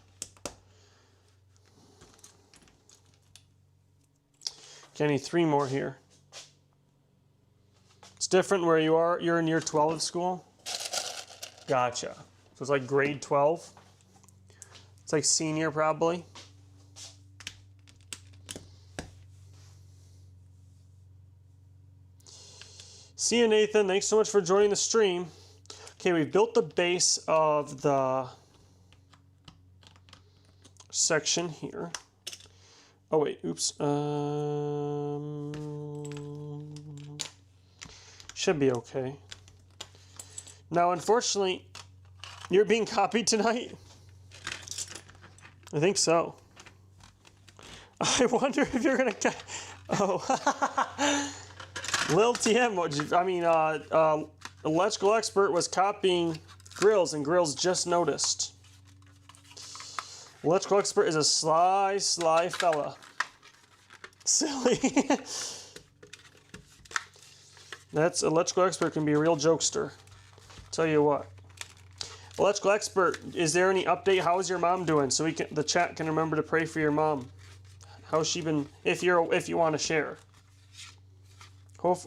Okay, I need 3 more here. It's different where you are. You're in year 12 of school? Gotcha. So it's like grade 12? It's like senior probably? See you, Nathan. Thanks so much for joining the stream. Okay, we've built the base of the section here. Oh, wait. Oops. Should be okay. Now, unfortunately, you're being copied tonight? I think so. I wonder if you're going to... Oh. Lil TM, Electrical Expert was copying Grills, and Grills just noticed. Electrical Expert is a sly fella. Silly. That's Electrical Expert can be a real jokester. Tell you what. Electrical Expert, is there any update? How is your mom doing? So the chat can remember to pray for your mom. How's she been? If you want to share.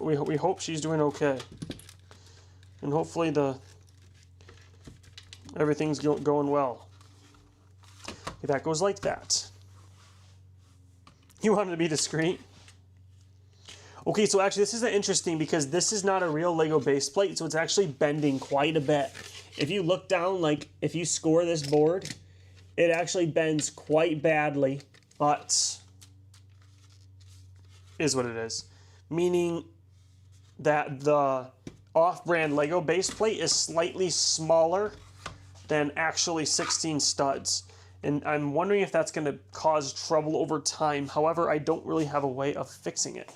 We hope she's doing okay, and hopefully everything's going well. Okay, that goes like that. You wanted to be discreet. Okay, so actually this is interesting because this is not a real Lego base plate, so it's actually bending quite a bit. If you look down, like if you score this board, it actually bends quite badly, but is what it is. Meaning that the off-brand Lego base plate is slightly smaller than actually 16 studs. And I'm wondering if that's going to cause trouble over time. However, I don't really have a way of fixing it.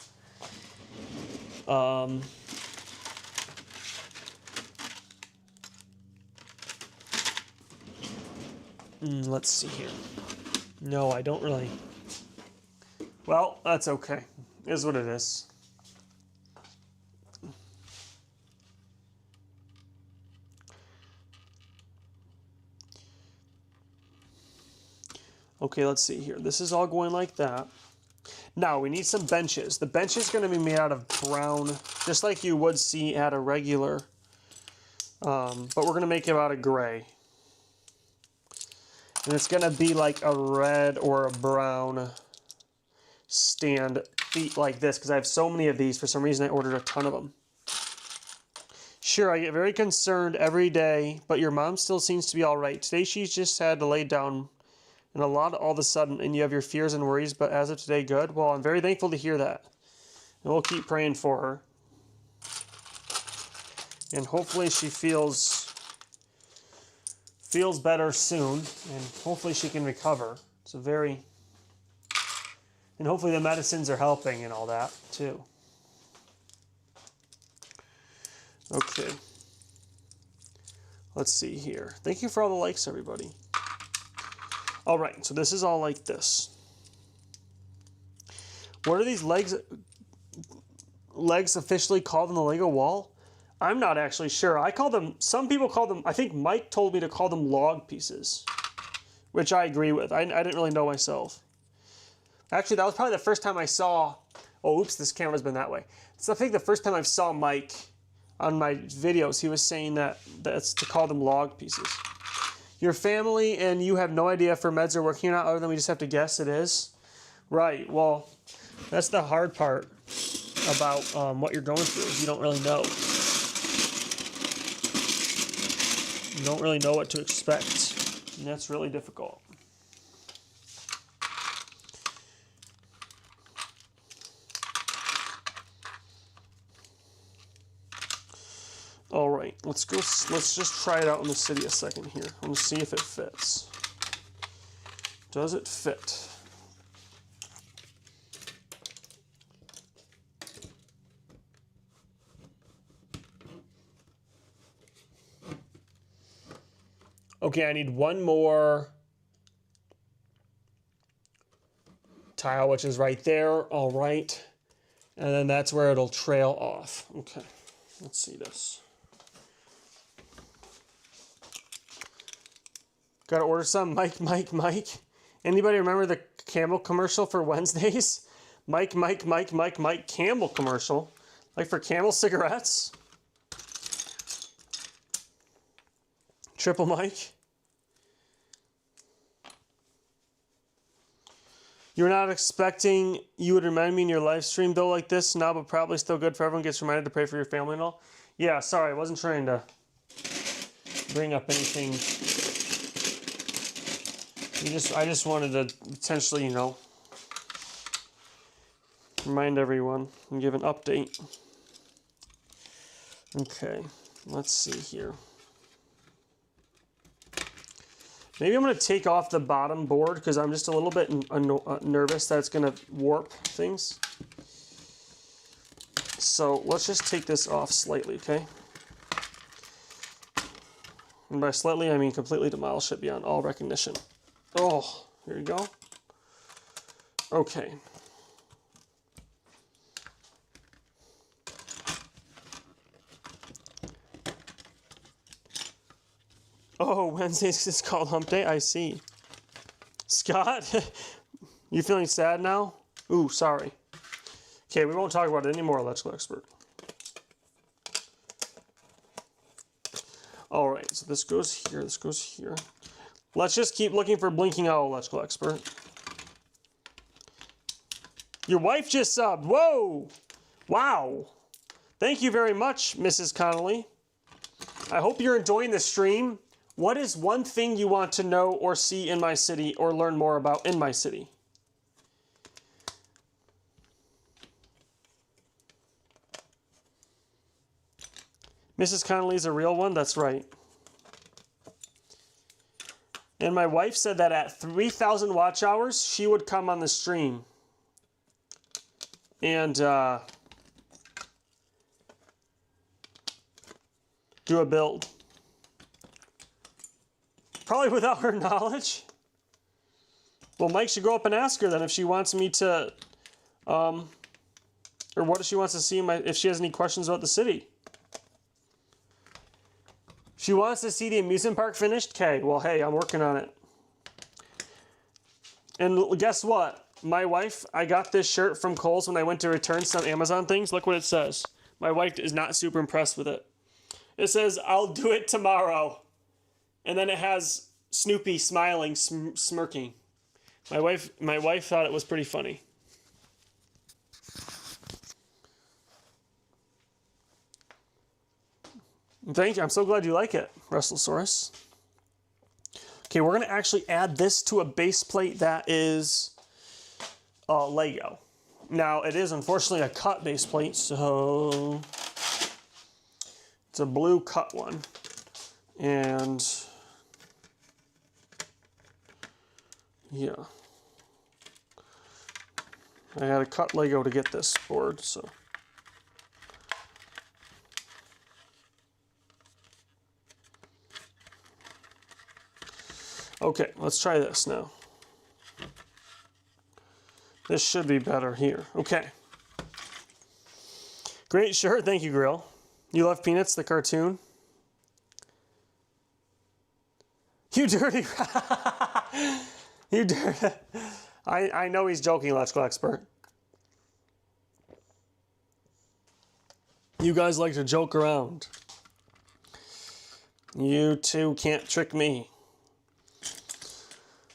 Let's see here. No, I don't really. Well, that's okay. It is what it is. Okay, let's see here. This is all going like that. Now, we need some benches. The bench is going to be made out of brown, just like you would see at a regular, but we're going to make it out of gray. And it's going to be like a red or a brown stand feet like this, because I have so many of these. For some reason, I ordered a ton of them. Sure, I get very concerned every day, but your mom still seems to be all right. Today, she's just had to lay down and a lot all of a sudden, and you have your fears and worries, but as of today, good. Well, I'm very thankful to hear that. And we'll keep praying for her. And hopefully she feels better soon, and hopefully she can recover. And hopefully the medicines are helping and all that, too. Okay. Let's see here. Thank you for all the likes, everybody. All right, so this is all like this. What are these legs officially called in the Lego wall? I'm not actually sure. Some people call them, I think Mike told me to call them log pieces, which I agree with. I didn't really know myself. Actually, that was probably the first time I saw, oh, oops, this camera's been that way. So I think the first time I saw Mike on my videos, he was saying that's to call them log pieces. Your family and you have no idea if her meds are working or not, other than we just have to guess it is? Right, well, that's the hard part about what you're going through. You don't really know. You don't really know what to expect, and that's really difficult. All right, let's just try it out in the city a second here. I'm gonna see if it fits. Does it fit? Okay, I need one more tile, which is right there. All right. And then that's where it'll trail off. Okay, let's see this. Gotta order some. Mike. Anybody remember the Camel commercial for Wednesdays? Mike, Camel commercial. Like for Camel cigarettes? Triple Mike. You're not expecting you would remind me in your live stream though like this now, but probably still good for everyone gets reminded to pray for your family and all. Yeah, sorry, I wasn't trying to bring up anything. I just wanted to potentially, you know, remind everyone and give an update. Okay, let's see here. Maybe I'm going to take off the bottom board because I'm just a little bit nervous that it's going to warp things. So let's just take this off slightly, okay? And by slightly, I mean completely demolish it beyond all recognition. Oh, here you go. Okay. Oh, Wednesdays is called Hump Day? I see. Scott, you feeling sad now? Ooh, sorry. Okay, we won't talk about it anymore, electrical expert. All right, so this goes here, this goes here. Let's just keep looking for blinking owl, electrical expert. Your wife just subbed. Whoa! Wow. Thank you very much, Mrs. Connolly. I hope you're enjoying the stream. What is one thing you want to know or see in my city or learn more about in my city? Mrs. Connolly's a real one? That's right. And my wife said that at 3,000 watch hours, she would come on the stream. And do a build. Probably without her knowledge. Well, Mike should go up and ask her then if she wants me to, or what if she wants to see if she has any questions about the city. She wants to see the amusement park finished? Okay, well, hey, I'm working on it. And guess what? My wife, I got this shirt from Kohl's when I went to return some Amazon things. Look what it says. My wife is not super impressed with it. It says, I'll do it tomorrow. And then it has Snoopy smiling, smirking. My wife thought it was pretty funny. Thank you. I'm so glad you like it, Russellsaurus. Okay, we're going to actually add this to a base plate that is Lego. Now, it is unfortunately a cut base plate, so it's a blue cut one. And yeah, I had to cut Lego to get this board, so. Okay, let's try this now. This should be better here. Okay. Great shirt. Thank you, Grill. You love Peanuts, the cartoon? You dirty. You dirty. I know he's joking, electrical expert. You guys like to joke around. You two can't trick me.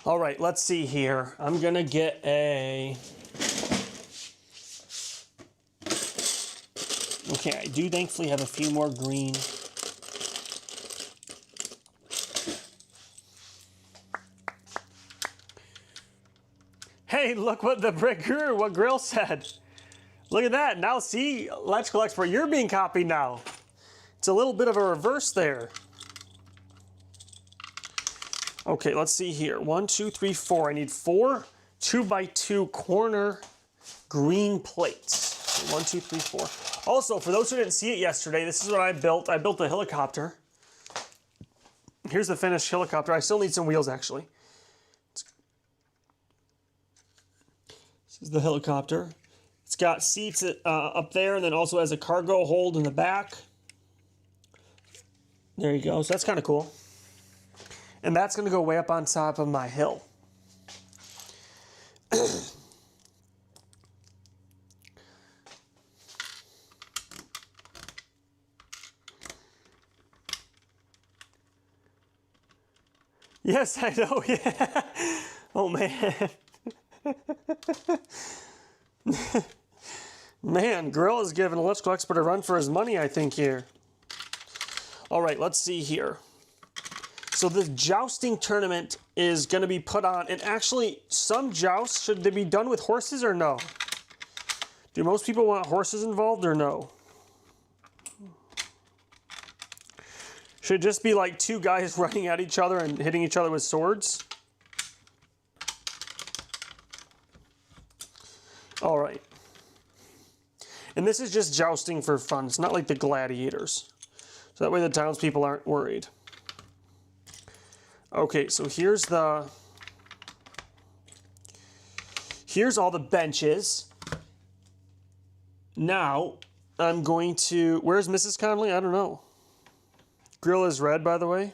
All right, let's see here. I'm going to get a... Okay, I do thankfully have a few more green. Hey, look what the what Grill said. Look at that. Now see, electrical expert, you're being copied now. It's a little bit of a reverse there. Okay, let's see here. 1, 2, 3, 4. I need 4 2x2 corner green plates. 1, 2, 3, 4. Also, for those who didn't see it yesterday, this is what I built. I built a helicopter. Here's the finished helicopter. I still need some wheels, actually. This is the helicopter. It's got seats up there and then also has a cargo hold in the back. There you go. So that's kind of cool. And that's going to go way up on top of my hill. Yes, I know. Yeah. Oh, man. Man, Grill is giving Electrical Expert a run for his money, I think, here. All right, let's see here. So the jousting tournament is going to be put on, and actually, some jousts, should they be done with horses or no? Do most people want horses involved or no? Should it just be like two guys running at each other and hitting each other with swords? All right. And this is just jousting for fun. It's not like the gladiators. So that way the townspeople aren't worried. Okay, so here's all the benches. Now, I'm going to, where's Mrs. Conley? I don't know. Grill is red, by the way.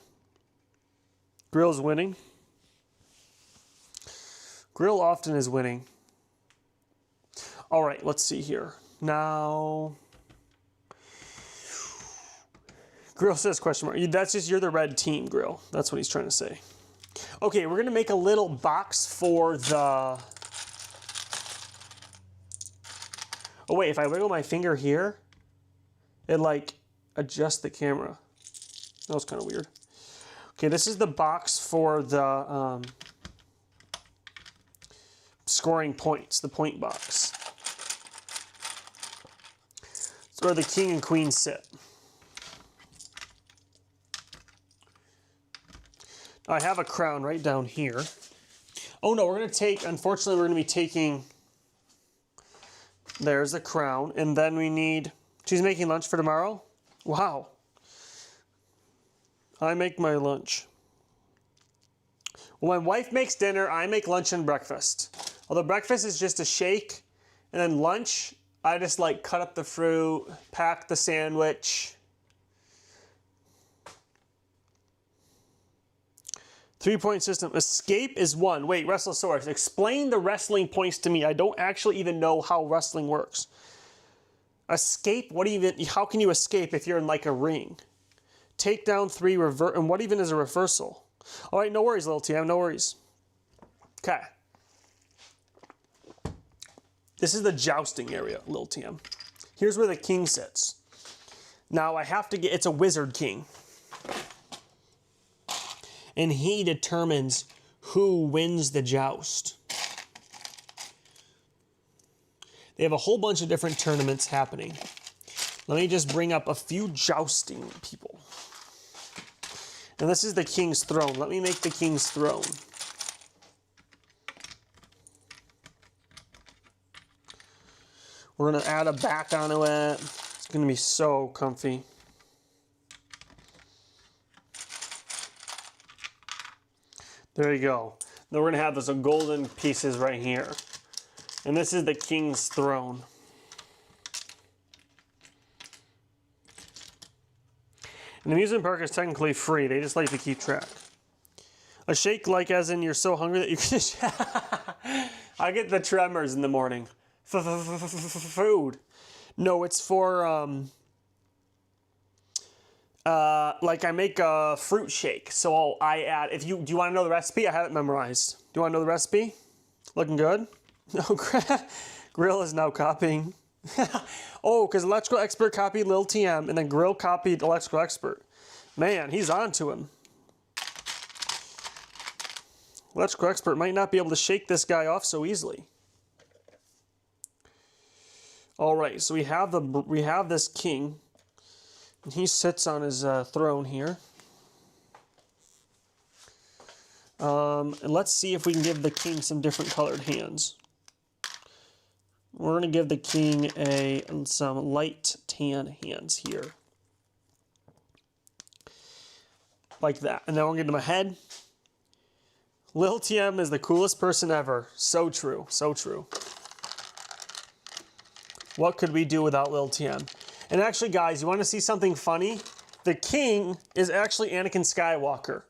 Grill's winning. Grill often is winning. All right, let's see here. Now, Grill says question mark. That's just, you're the red team, Grill. That's what he's trying to say. Okay, we're gonna make a little box for the, oh wait, if I wiggle my finger here, it like adjusts the camera. That was kind of weird. Okay, this is the box for the scoring points, the point box. It's where the king and queen sit. I have a crown right down here. Oh no, we're gonna take, unfortunately we're gonna be taking, there's the crown, and then we need, she's making lunch for tomorrow? Wow. I make my lunch. When my wife makes dinner, I make lunch and breakfast. Although breakfast is just a shake, and then lunch, I just like cut up the fruit, pack the sandwich. 3-point system. Escape is 1. Wait, Wrestlesaurus, explain the wrestling points to me. I don't actually even know how wrestling works. Escape? What even? How can you escape if you're in like a ring? Take down 3, revert, and what even is a reversal? All right, no worries, little TM, no worries. Okay. This is the jousting area, little TM. Here's where the king sits. Now I have to get, it's a wizard king. And he determines who wins the joust. They have a whole bunch of different tournaments happening. Let me just bring up a few jousting people. And this is the king's throne. Let me make the king's throne. We're going to add a back onto it. It's going to be so comfy. There you go. Then we're going to have those golden pieces right here. And this is the king's throne. An amusement park is technically free. They just like to keep track. A shake like as in you're so hungry that you can... I get the tremors in the morning. Food. No, it's for... like I make a fruit shake. So I add... Do you want to know the recipe? I have it memorized. Do you want to know the recipe? Looking good? No, Grill is now copying. Oh, because Electrical Expert copied Lil TM, and then Grill copied Electrical Expert. Man, he's on to him. Electrical Expert might not be able to shake this guy off so easily. All right, so we have this king, and he sits on his throne here. And let's see if we can give the king some different colored hands. We're going to give the king some light tan hands here. Like that. And then we'll give him a head. Lil TM is the coolest person ever. So true. So true. What could we do without Lil TM? And actually, guys, you want to see something funny? The king is actually Anakin Skywalker.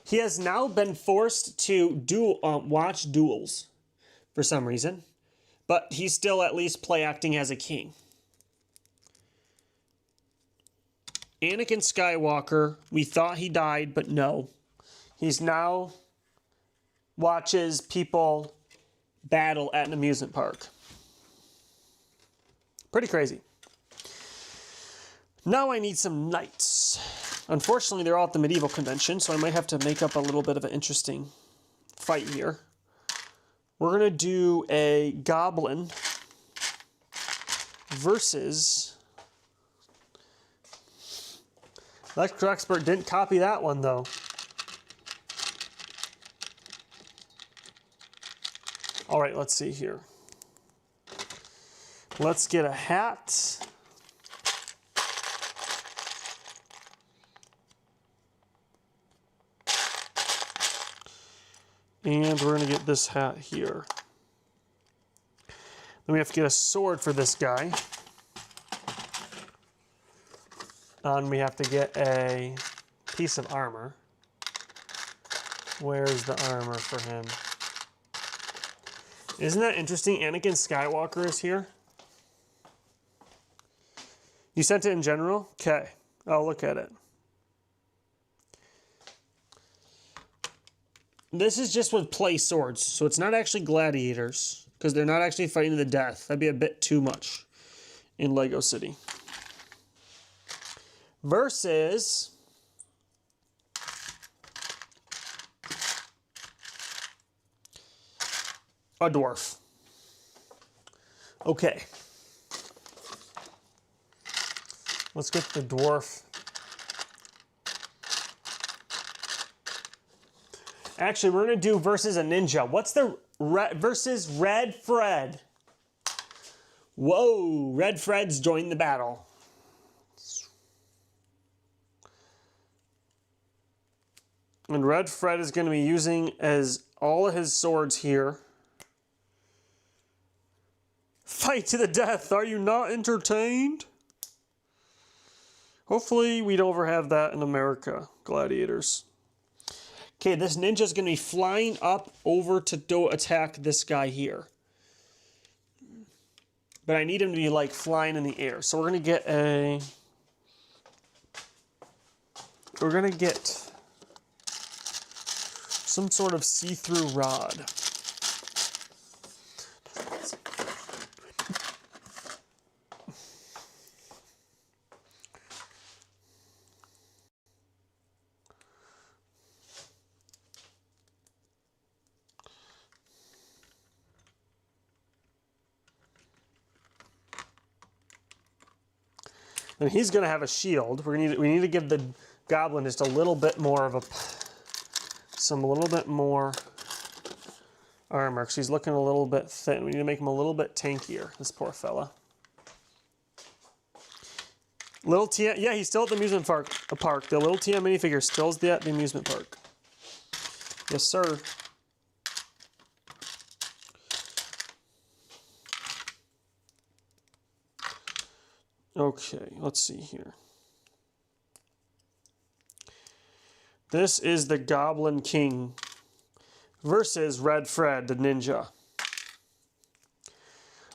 He has now been forced to watch duels for some reason, but he's still at least play acting as a king. Anakin Skywalker, we thought he died, but no. He's now watches people battle at an amusement park. Pretty crazy. Now I need some knights. Unfortunately, they're all at the medieval convention, so I might have to make up a little bit of an interesting fight here. We're going to do a goblin versus... Electrical Expert didn't copy that one, though. All right, let's see here. Let's get a hat. And we're going to get this hat here. Then we have to get a sword for this guy. And we have to get a piece of armor. Where's the armor for him? Isn't that interesting? Anakin Skywalker is here. You sent it in general? Okay. I'll look at it. This is just with play swords, so it's not actually gladiators, because they're not actually fighting to the death. That'd be a bit too much in Lego City. Versus a dwarf. Okay. Let's get the dwarf. Actually, we're going to do versus a ninja. What's the versus Red Fred? Whoa, Red Fred's joined the battle. And Red Fred is going to be using as all of his swords here. Fight to the death. Are you not entertained? Hopefully we don't ever have that in America, gladiators. Okay, this ninja is going to be flying up over to attack this guy here. But I need him to be like flying in the air. So we're going to get a... We're going to get some sort of see-through rod. And he's going to have a shield. We need to give the goblin just a little bit more of a little bit more armor, because he's looking a little bit thin. We need to make him a little bit tankier, this poor fella. Little TM, yeah, he's still at the amusement park. The Little TM minifigure still is at the amusement park. Yes, sir. Okay, let's see here. This is the Goblin King versus Red Fred, the ninja.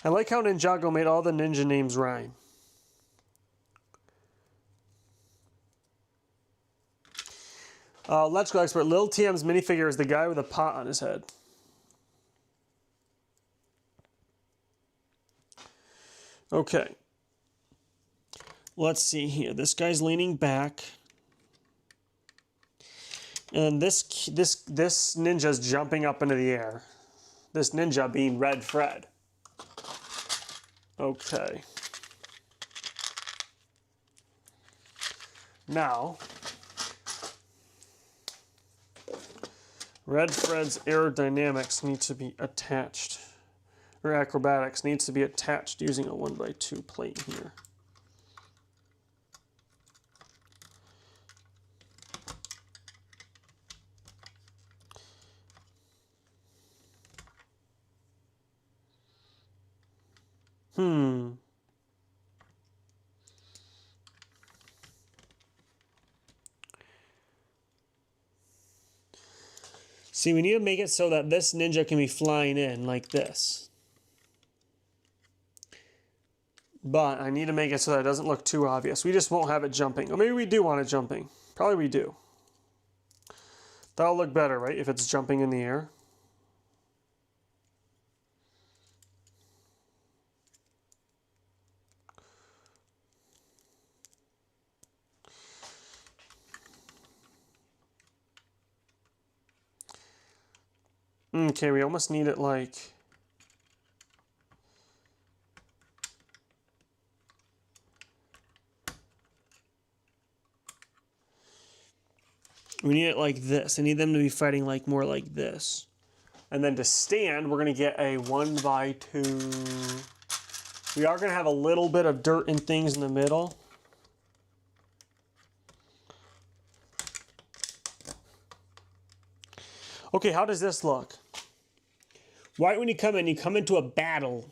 I like how Ninjago made all the ninja names rhyme. Let's go expert. Lil TM's minifigure is the guy with a pot on his head. Okay. Let's see here. This guy's leaning back. And this ninja's jumping up into the air. This ninja being Red Fred. Okay. Now, Red Fred's aerodynamics need to be attached. Or acrobatics needs to be attached using a 1x2 plate here. See, we need to make it so that this ninja can be flying in like this. But I need to make it so that it doesn't look too obvious. We just won't have it jumping. Or maybe we do want it jumping. Probably we do. That'll look better, right? If it's jumping in the air. Okay, we almost need it like... We need it like this. I need them to be fighting like more like this. And then to stand, we're going to get a 1x2. We are going to have a little bit of dirt and things in the middle. Okay, how does this look? Right when you come into a battle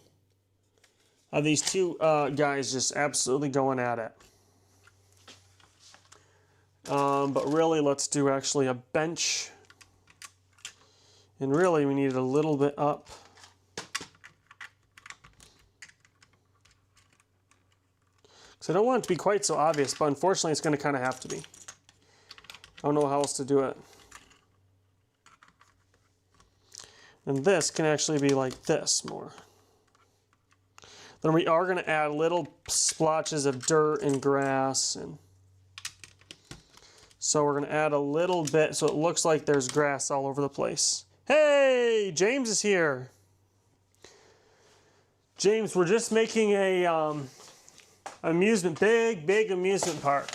of these two guys just absolutely going at it. But really, let's do actually a bench. And really, we need it a little bit up. Because I don't want it to be quite so obvious, but unfortunately, it's going to kind of have to be. I don't know how else to do it. And this can actually be like this more. Then we are going to add little splotches of dirt and grass. And so we're going to add a little bit so it looks like there's grass all over the place. Hey, James is here. James, we're just making a big amusement park.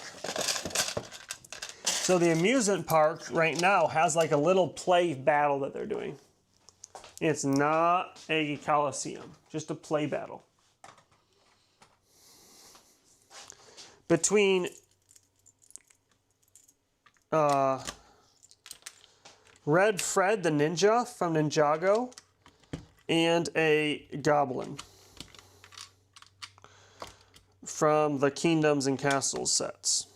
So the amusement park right now has like a little play battle that they're doing. It's not a coliseum, just a play battle. Between Red Fred the Ninja from Ninjago and a Goblin from the Kingdoms and Castles sets.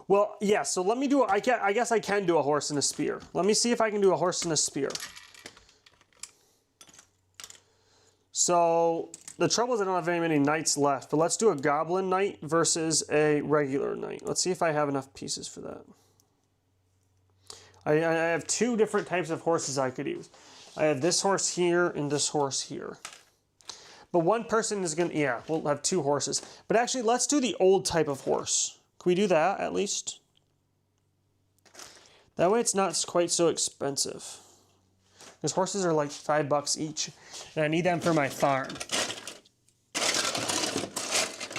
Well, yeah, so let me do, I guess I can do a horse and a spear. Let me see if I can do a horse and a spear. So, the trouble is I don't have very many knights left, but let's do a goblin knight versus a regular knight. Let's see if I have enough pieces for that. I have two different types of horses I could use. I have this horse here and this horse here. But one person is going to, yeah, we'll have two horses. But actually, let's do the old type of horse. Can we do that, at least? That way it's not quite so expensive. Because horses are like $5 each. And I need them for my farm.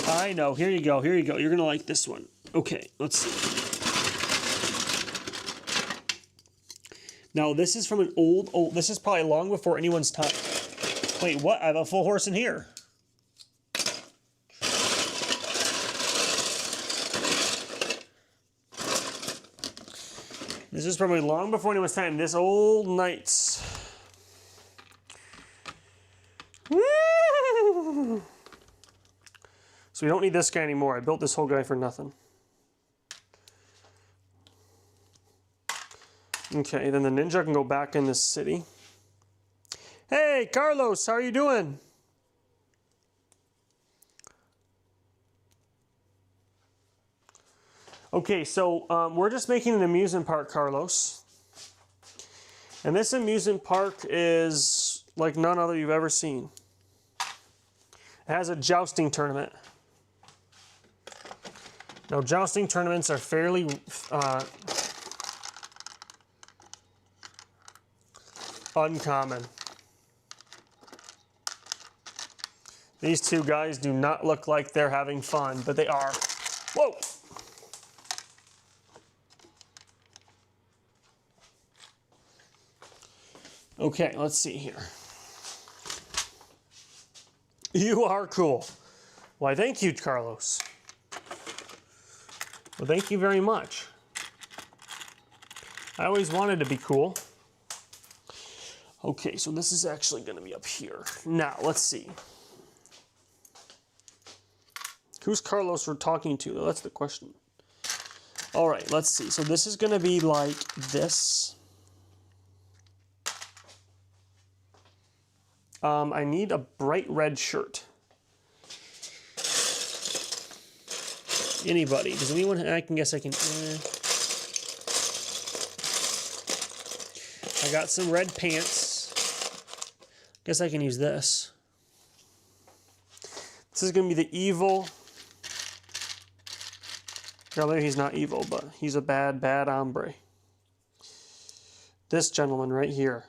I know. Here you go. Here you go. You're going to like this one. Okay, let's see. Now, this is from an old... This is probably long before anyone's time. Wait, what? I have a full horse in here. This is probably long before anyone's time. This old knight's. Woo! So we don't need this guy anymore. I built this whole guy for nothing. Okay, then the ninja can go back in this city. Hey, Carlos, how are you doing? Okay, so we're just making an amusement park, Carlos. And this amusement park is like none other you've ever seen. It has a jousting tournament. Now, jousting tournaments are fairly uncommon. These two guys do not look like they're having fun, but they are. Whoa! Okay, let's see here. You are cool. Why, thank you, Carlos. Well, thank you very much. I always wanted to be cool. Okay, so this is actually going to be up here. Now, let's see. Who's Carlos we're talking to? That's the question. All right, let's see. So this is going to be like this. I need a bright red shirt. Anybody? Does anyone? I can guess I can. I got some red pants. Guess I can use this. This is going to be the evil. Now, he's not evil, but he's a bad, bad hombre. This gentleman right here.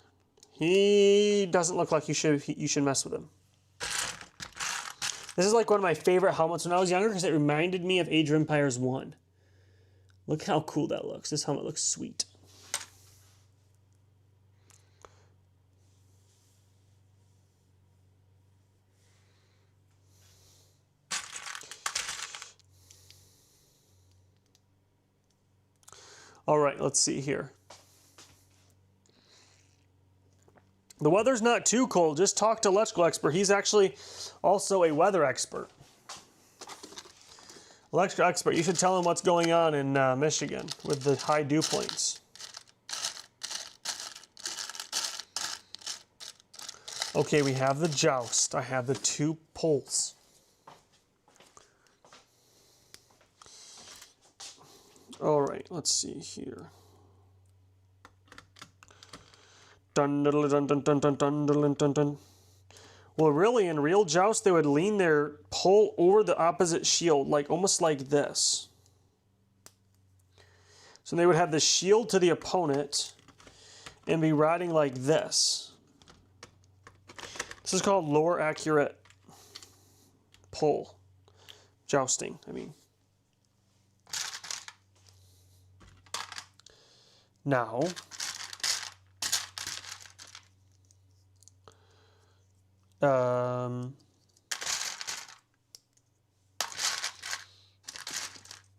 He doesn't look like you should mess with him. This is like one of my favorite helmets when I was younger because it reminded me of Age of Empires 1. Look how cool that looks. This helmet looks sweet. All right, let's see here. The weather's not too cold. Just talk to electrical expert. He's actually also a weather expert. Electrical expert, you should tell him what's going on in Michigan with the high dew points. Okay, we have the joust. I have the 2 poles. All right, let's see here. Dun, dun, dun, dun, dun, dun, dun, dun, dun, dun. Well, really, in real joust, they would lean their pole over the opposite shield, like almost like this. So they would have the shield to the opponent and be riding like this. This is called lower accurate pole jousting, I mean. Now,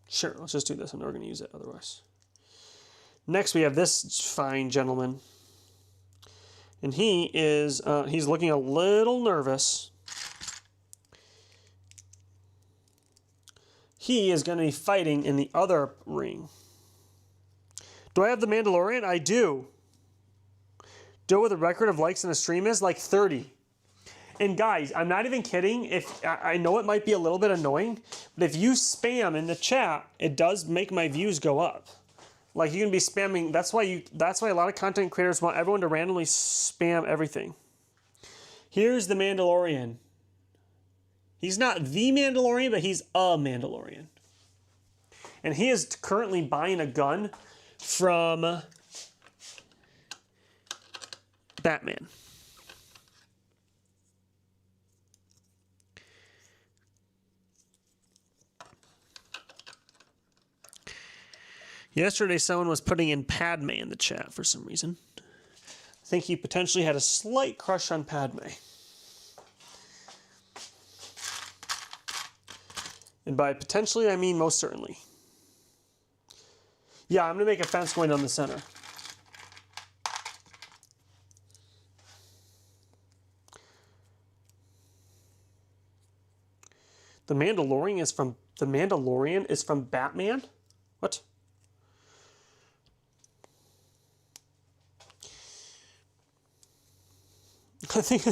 sure, let's just do this. I'm never going to use it otherwise. Next, we have this fine gentleman. And he is, he's looking a little nervous. He is going to be fighting in the other ring. Do I have the Mandalorian? I do. Do you know what the record of likes in a stream is? Like 30. And guys, I'm not even kidding. If I know it might be a little bit annoying, but if you spam in the chat, it does make my views go up. Like you can be spamming. That's why a lot of content creators want everyone to randomly spam everything. Here's the Mandalorian. He's not the Mandalorian, but he's a Mandalorian. And he is currently buying a gun from Batman. Yesterday, someone was putting in Padme in the chat for some reason. I think he potentially had a slight crush on Padme. And by potentially, I mean most certainly. Yeah, I'm going to make a fence going down the center. The Mandalorian is from Batman? What? I think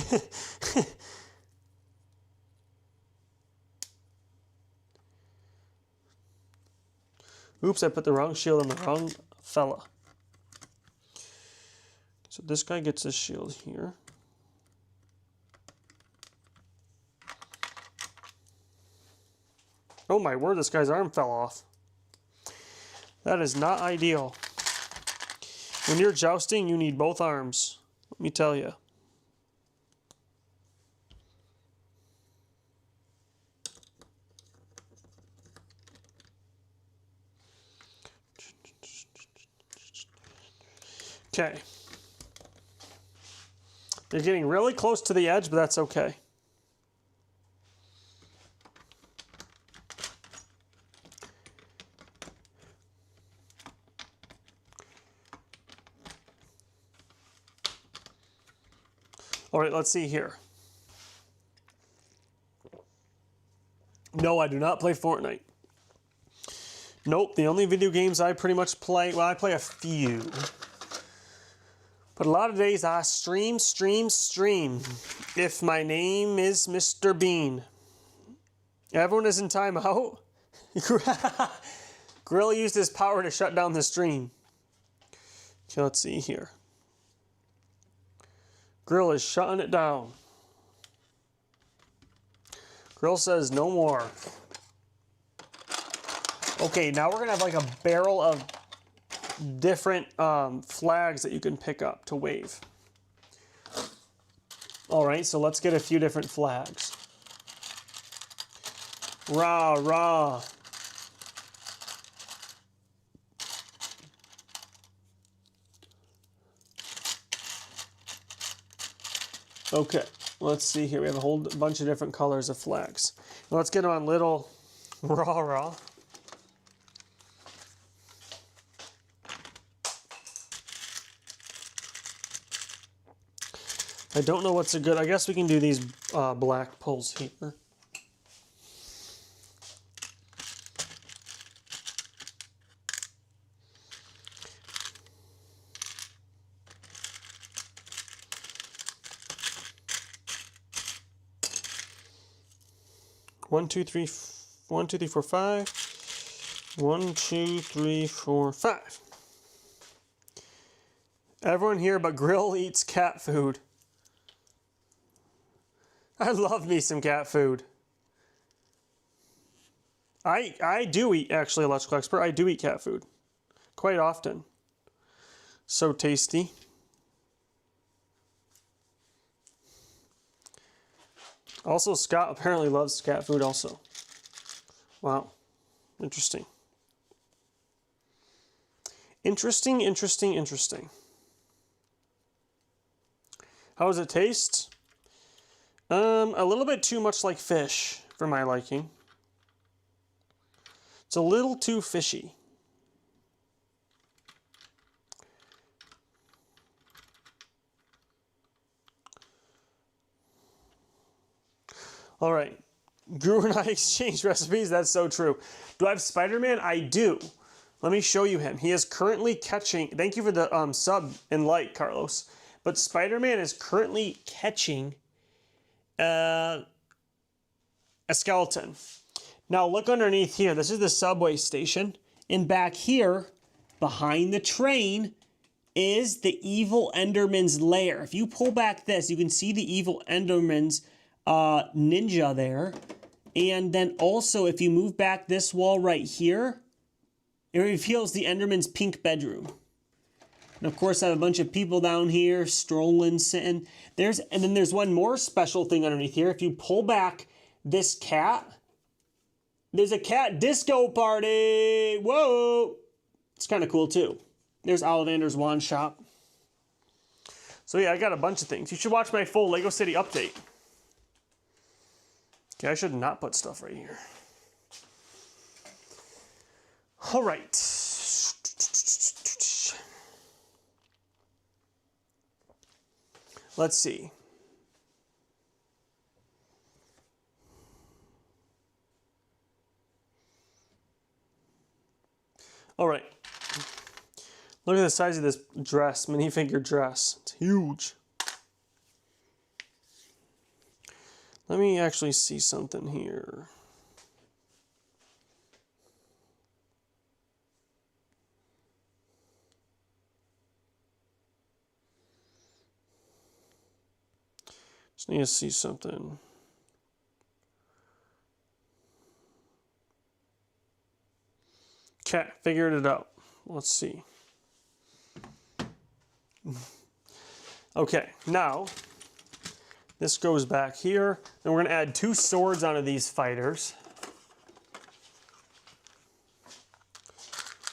oops, I put the wrong shield on the wrong fella. So this guy gets his shield here. Oh my word, this guy's arm fell off. That is not ideal. When you're jousting, you need both arms. Let me tell you. Okay. They're getting really close to the edge, but that's okay. All right, let's see here. No, I do not play Fortnite. Nope, the only video games I pretty much play, well, I play a few. But a lot of days I stream. If my name is Mr. Bean. Everyone is in timeout. Grill used his power to shut down the stream. Okay, let's see here. Grill is shutting it down. Grill says no more. Okay, now we're gonna have like a barrel of different flags that you can pick up to wave. All right, so let's get a few different flags. Rah, rah. Okay, let's see here. We have a whole bunch of different colors of flags. Now let's get them on little rah, rah. I don't know what's a good, I guess we can do these black pulls here. One, two, three, 4, 5. 1, 2, 3, 4, 5. Everyone here but Grill eats cat food. I love me some cat food. I do eat, actually, Electrical Expert, I do eat cat food. Quite often. So tasty. Also, Scott apparently loves cat food also. Wow. Interesting. Interesting. How does it taste? A little bit too much like fish for my liking. It's a little too fishy. All right. Guru and I exchange recipes. That's so true. Do I have Spider-Man? I do. Let me show you him. He is currently catching... Thank you for the sub and like, Carlos. But Spider-Man is currently catching a skeleton. Now look underneath here. This is the subway station. And back here, behind the train, is the evil Enderman's lair. If you pull back this, you can see the evil Enderman's ninja there. And then also, if you move back this wall right here, it reveals the Enderman's pink bedroom. And of course, I have a bunch of people down here strolling, sitting. And then there's one more special thing underneath here. If you pull back this cat, there's a cat disco party. Whoa! It's kind of cool too. There's Ollivander's wand shop. So yeah, I got a bunch of things. You should watch my full Lego City update. Okay, I should not put stuff right here. All right. Let's see. All right. Look at the size of this dress, minifigure dress. It's huge. Let me actually see something here. Just need to see something. Okay, figured it out. Let's see. Okay, now this goes back here, and we're going to add 2 swords onto these fighters.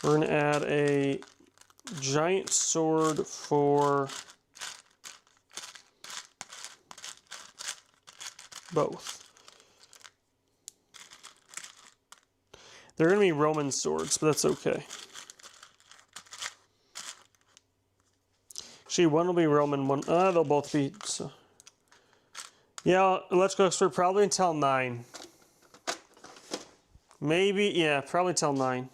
We're going to add a giant sword for both. They're going to be Roman swords, but that's okay. Actually, one will be Roman, one... they'll both be... So. Yeah, Electrical Expert probably until 9. Maybe, yeah, probably till 9.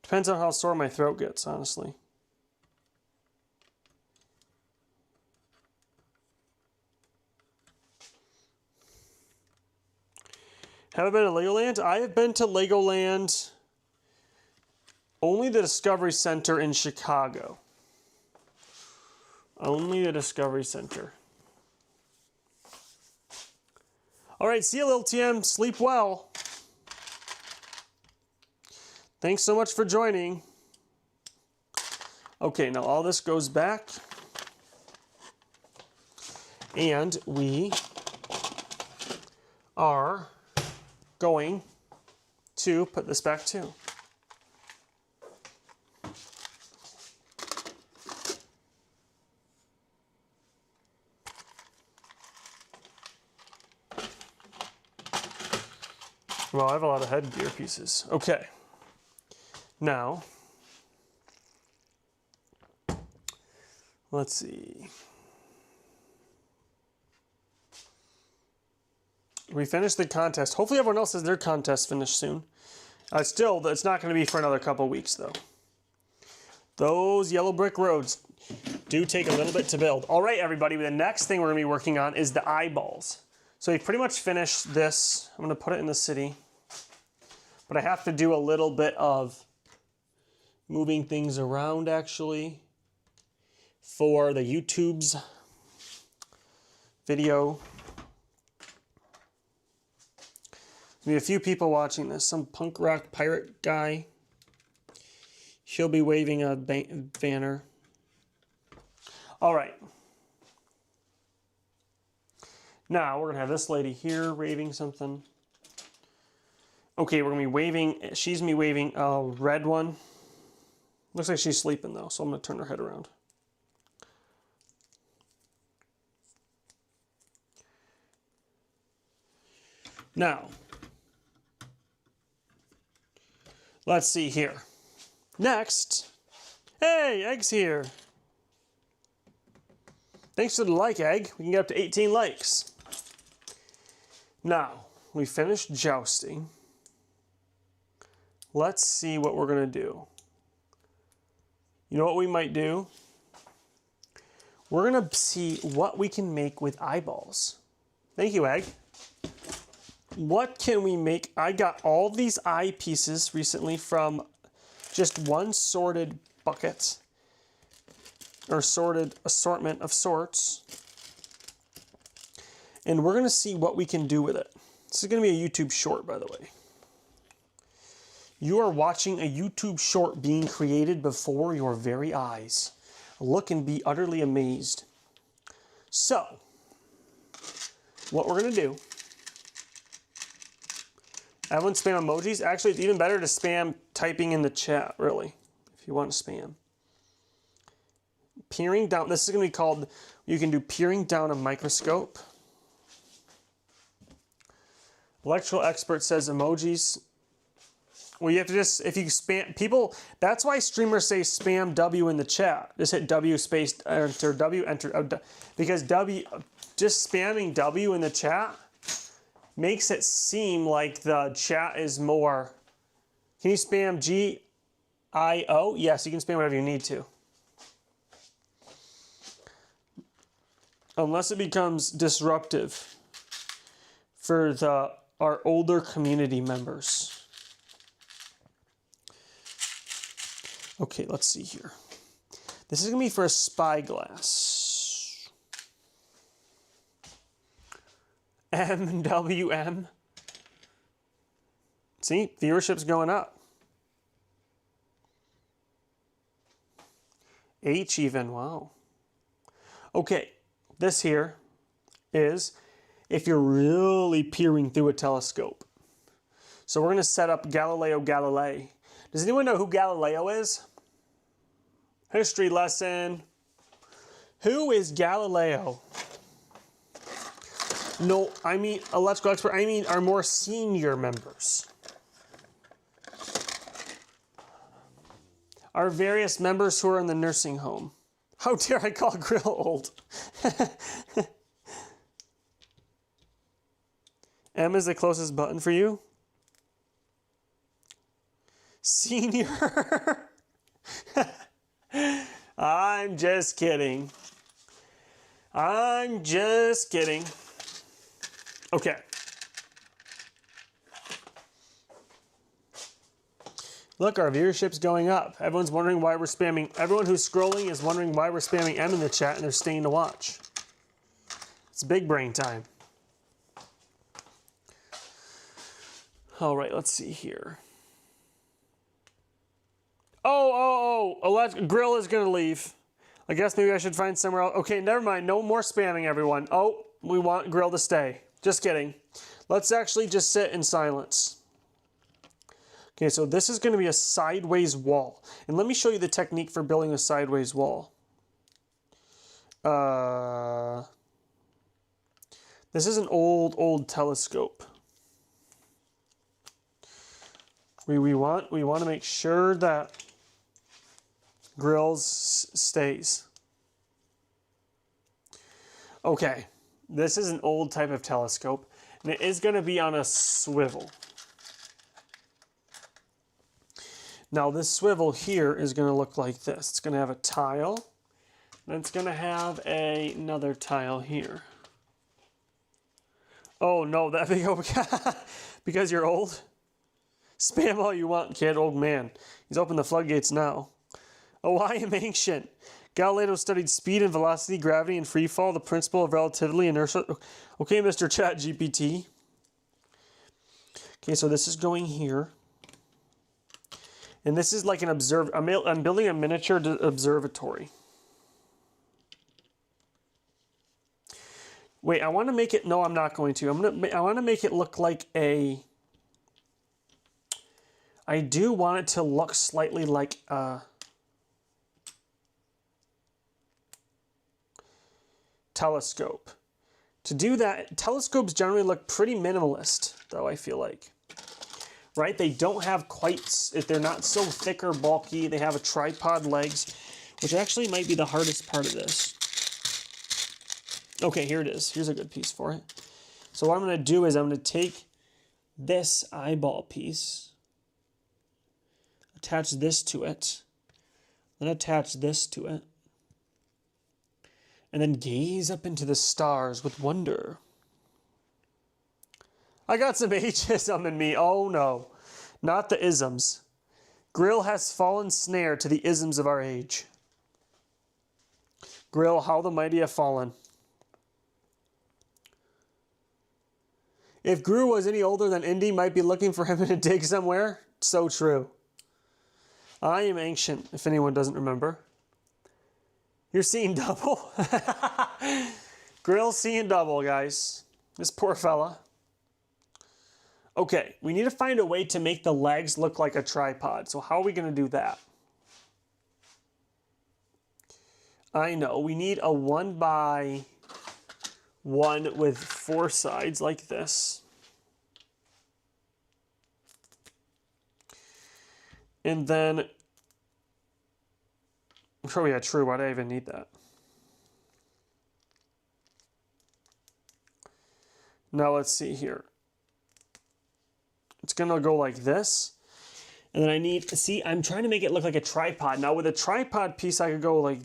Depends on how sore my throat gets, honestly. Have I been to Legoland? I have been to Legoland, only the Discovery Center in Chicago. Only the Discovery Center. All right, see you, Lil TM. Sleep well. Thanks so much for joining. Okay, now all this goes back. And we are going to put this back too. Well, I have a lot of headgear pieces. Okay. Now, let's see. We finished the contest. Hopefully everyone else has their contest finished soon. Still, it's not going to be for another couple weeks, though. Those yellow brick roads do take a little bit to build. All right, everybody, the next thing we're going to be working on is the eyeballs. So we've pretty much finished this. I'm going to put it in the city. But I have to do a little bit of moving things around, actually, for the YouTube's video. There'll be a few people watching this. Some punk rock pirate guy. He'll be waving a banner. All right. Now, we're going to have this lady here waving something. Okay, we're going to be waving, she's going to be waving a red one. Looks like she's sleeping though, so I'm going to turn her head around. Now, let's see here. Next, hey, Egg's here. Thanks for the like, Egg. We can get up to 18 likes. Now, we finished jousting. Let's see what we're going to do. You know what we might do? We're going to see what we can make with eyeballs. Thank you, Egg. What can we make? I got all these eye pieces recently from just one sorted bucket, or sorted assortment of sorts. And we're going to see what we can do with it. This is going to be a YouTube short, by the way. You are watching a YouTube short being created before your very eyes. Look and be utterly amazed. So, what we're going to do, everyone spam emojis. Actually, it's even better to spam typing in the chat, really, if you want to spam. Peering down, this is going to be called, you can do peering down a microscope. Electrical expert says emojis. Well, you have to just, if you spam, people, that's why streamers say spam W in the chat. Just hit W space, enter, W, enter, because W, just spamming W in the chat makes it seem like the chat is more. Can you spam G-I-O? Yes, you can spam whatever you need to. Unless it becomes disruptive for our older community members. Okay, let's see here. This is going to be for a spyglass. MWM. See, viewership's going up. H even, wow. Okay, this here is if you're really peering through a telescope. So we're going to set up Galileo Galilei. Does anyone know who Galileo is? History lesson. Who is Galileo? No, I mean electrical expert. I mean our more senior members. Our various members who are in the nursing home. How dare I call Grill old? M is the closest button for you? Senior. I'm just kidding. I'm just kidding. Okay. Look, our viewership's going up. Everyone's wondering why we're spamming. Everyone who's scrolling is wondering why we're spamming M in the chat and they're staying to watch. It's big brain time. All right, let's see here. Grill is gonna leave. I guess maybe I should find somewhere else. Okay, never mind. No more spamming, everyone. Oh, we want Grill to stay. Just kidding. Let's actually just sit in silence. Okay, so this is going to be a sideways wall. And let me show you the technique for building a sideways wall. This is an old telescope. We want to make sure that Grills stays. Okay, this is an old type of telescope, and it is going to be on a swivel. Now this swivel here is going to look like this. It's going to have a tile, and it's going to have another tile here. Oh no, that big because you're old? Spam all you want, kid. Old man. He's opened the floodgates now. Oh, I am ancient. Galileo studied speed and velocity, gravity and free fall, the principle of relativity, inertia. Okay, Mr. Chat GPT. Okay, so this is going here. And this is like an I'm building a miniature observatory. Wait, I want to make it, no, I'm not going to. I want to make it look like I do want it to look slightly like a telescope. To do that, telescopes generally look pretty minimalist, though, I feel like. Right? They don't have quite, they're not so thick or bulky. They have a tripod legs, which actually might be the hardest part of this. Okay, here it is. Here's a good piece for it. So what I'm going to do is I'm going to take this eyeball piece, attach this to it, then attach this to it, and then gaze up into the stars with wonder. I got some ageism in me. Oh no, not the isms. Grill has fallen snare to the isms of our age. Grill, how the mighty have fallen. If Gru was any older than Indy, might be looking for him in a dig somewhere. So true. I am ancient, if anyone doesn't remember. You're seeing double? Grill's seeing double, guys. This poor fella. Okay, we need to find a way to make the legs look like a tripod. So how are we going to do that? I know, we need a 1x1 with 4 sides like this. And then, oh yeah, true, why do I even need that? Now let's see here. It's gonna go like this. And then I need, see, I'm trying to make it look like a tripod. Now with a tripod piece, I could go like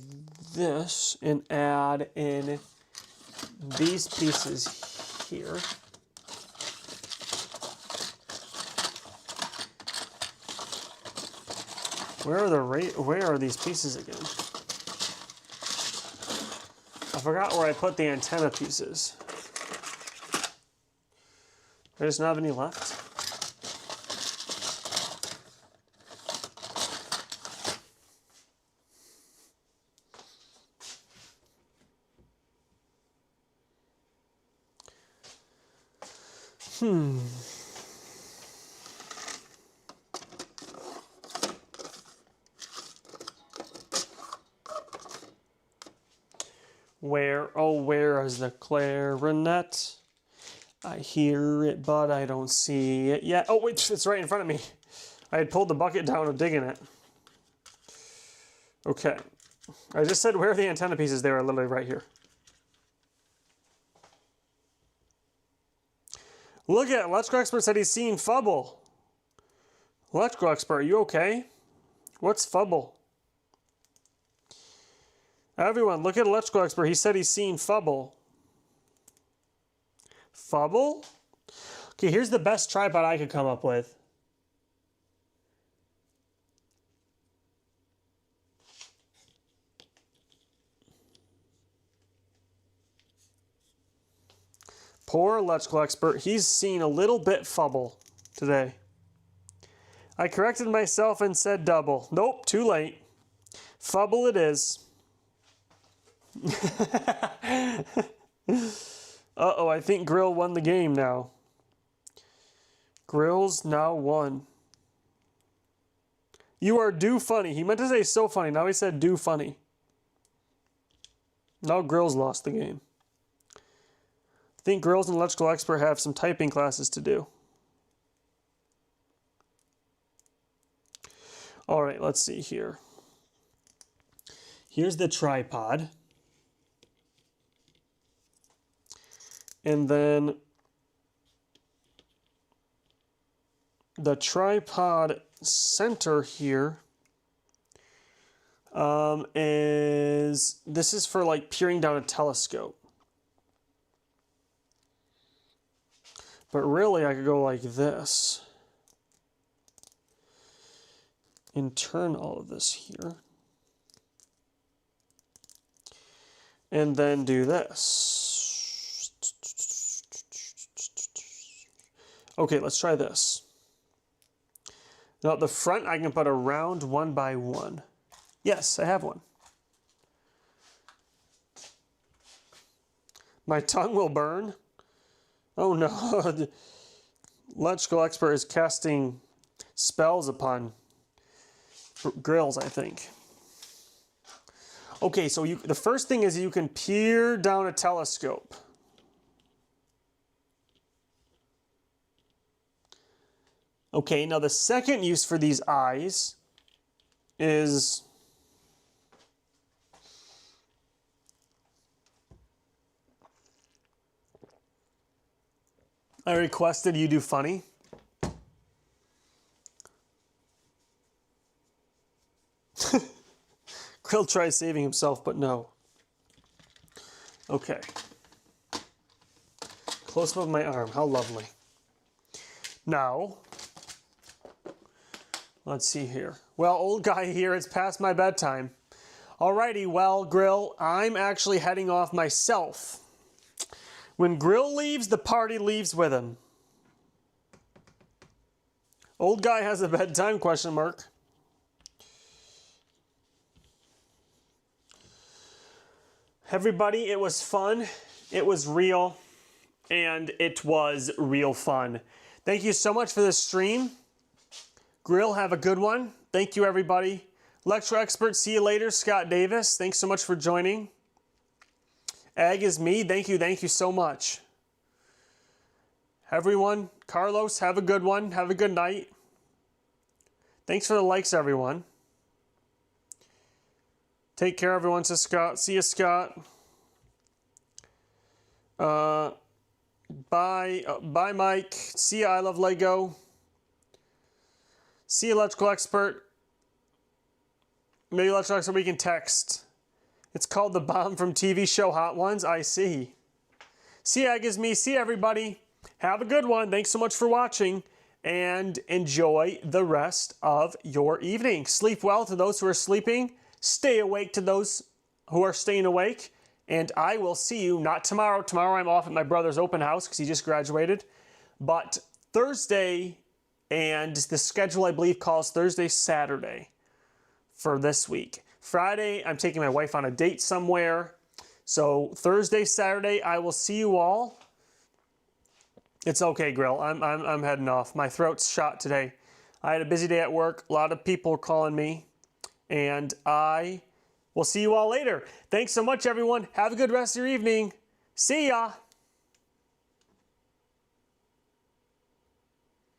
this and add in these pieces here. Where are these pieces again? I forgot where I put the antenna pieces. I just not have any left. Where is the clarinet? I hear it, but I don't see it yet. Oh, wait, it's right in front of me. I had pulled the bucket down and digging it. Okay. I just said, where are the antenna pieces? They are literally right here. Look at it. Electrical expert said he's seeing fubble. Electrical expert, are you okay? What's Fubble? Everyone, look at electrical expert. He said he's seen Fubble. Fubble? Okay, here's the best tripod I could come up with. Poor electrical expert. He's seen a little bit Fubble today. I corrected myself and said double. Nope, too late. Fubble it is. Uh-oh, I think Grill won the game now. Grill's now won. You are do funny. He meant to say so funny. Now he said do funny. Now Grill's lost the game. I think Grills and electrical expert have some typing classes to do. All right, let's see here. Here's the tripod. And then the tripod center here this is for like peering down a telescope. But really I could go like this and turn all of this here. And then do this. Okay, let's try this. Now at the front, I can put a round 1 by 1. Yes, I have one. My tongue will burn. Oh no. Electrical expert is casting spells upon grills, I think. Okay, so the first thing is you can peer down a telescope. Okay, now the second use for these eyes is I requested you do funny. Grill tries saving himself, but no. Okay. Close up of my arm, how lovely. Now, let's see here. Well, old guy here, it's past my bedtime. Alrighty, well, Grill, I'm actually heading off myself. When Grill leaves, the party leaves with him. Old guy has a bedtime, question mark. Everybody, it was fun, it was real, and it was real fun. Thank you so much for this stream. Grill, have a good one. Thank you, everybody. Lecture expert, see you later. Scott Davis, thanks so much for joining. Ag is me, thank you so much. Everyone, Carlos, have a good one. Have a good night. Thanks for the likes, everyone. Take care, everyone. To Scott. See you, Scott. Bye, Mike. See ya, I love Lego. See you, electrical expert. Maybe electrical expert we can text. It's called The Bomb from TV show Hot Ones. I see. See ya, gives me. See everybody. Have a good one. Thanks so much for watching. And enjoy the rest of your evening. Sleep well to those who are sleeping. Stay awake to those who are staying awake. And I will see you, not tomorrow. Tomorrow I'm off at my brother's open house because he just graduated. But Thursday, and the schedule I believe calls Thursday, Saturday for this week. Friday, I'm taking my wife on a date somewhere. So Thursday, Saturday, I will see you all. It's okay, Grill. I'm heading off. My throat's shot today. I had a busy day at work. A lot of people are calling me. And I will see you all later. Thanks so much, everyone. Have a good rest of your evening. See ya.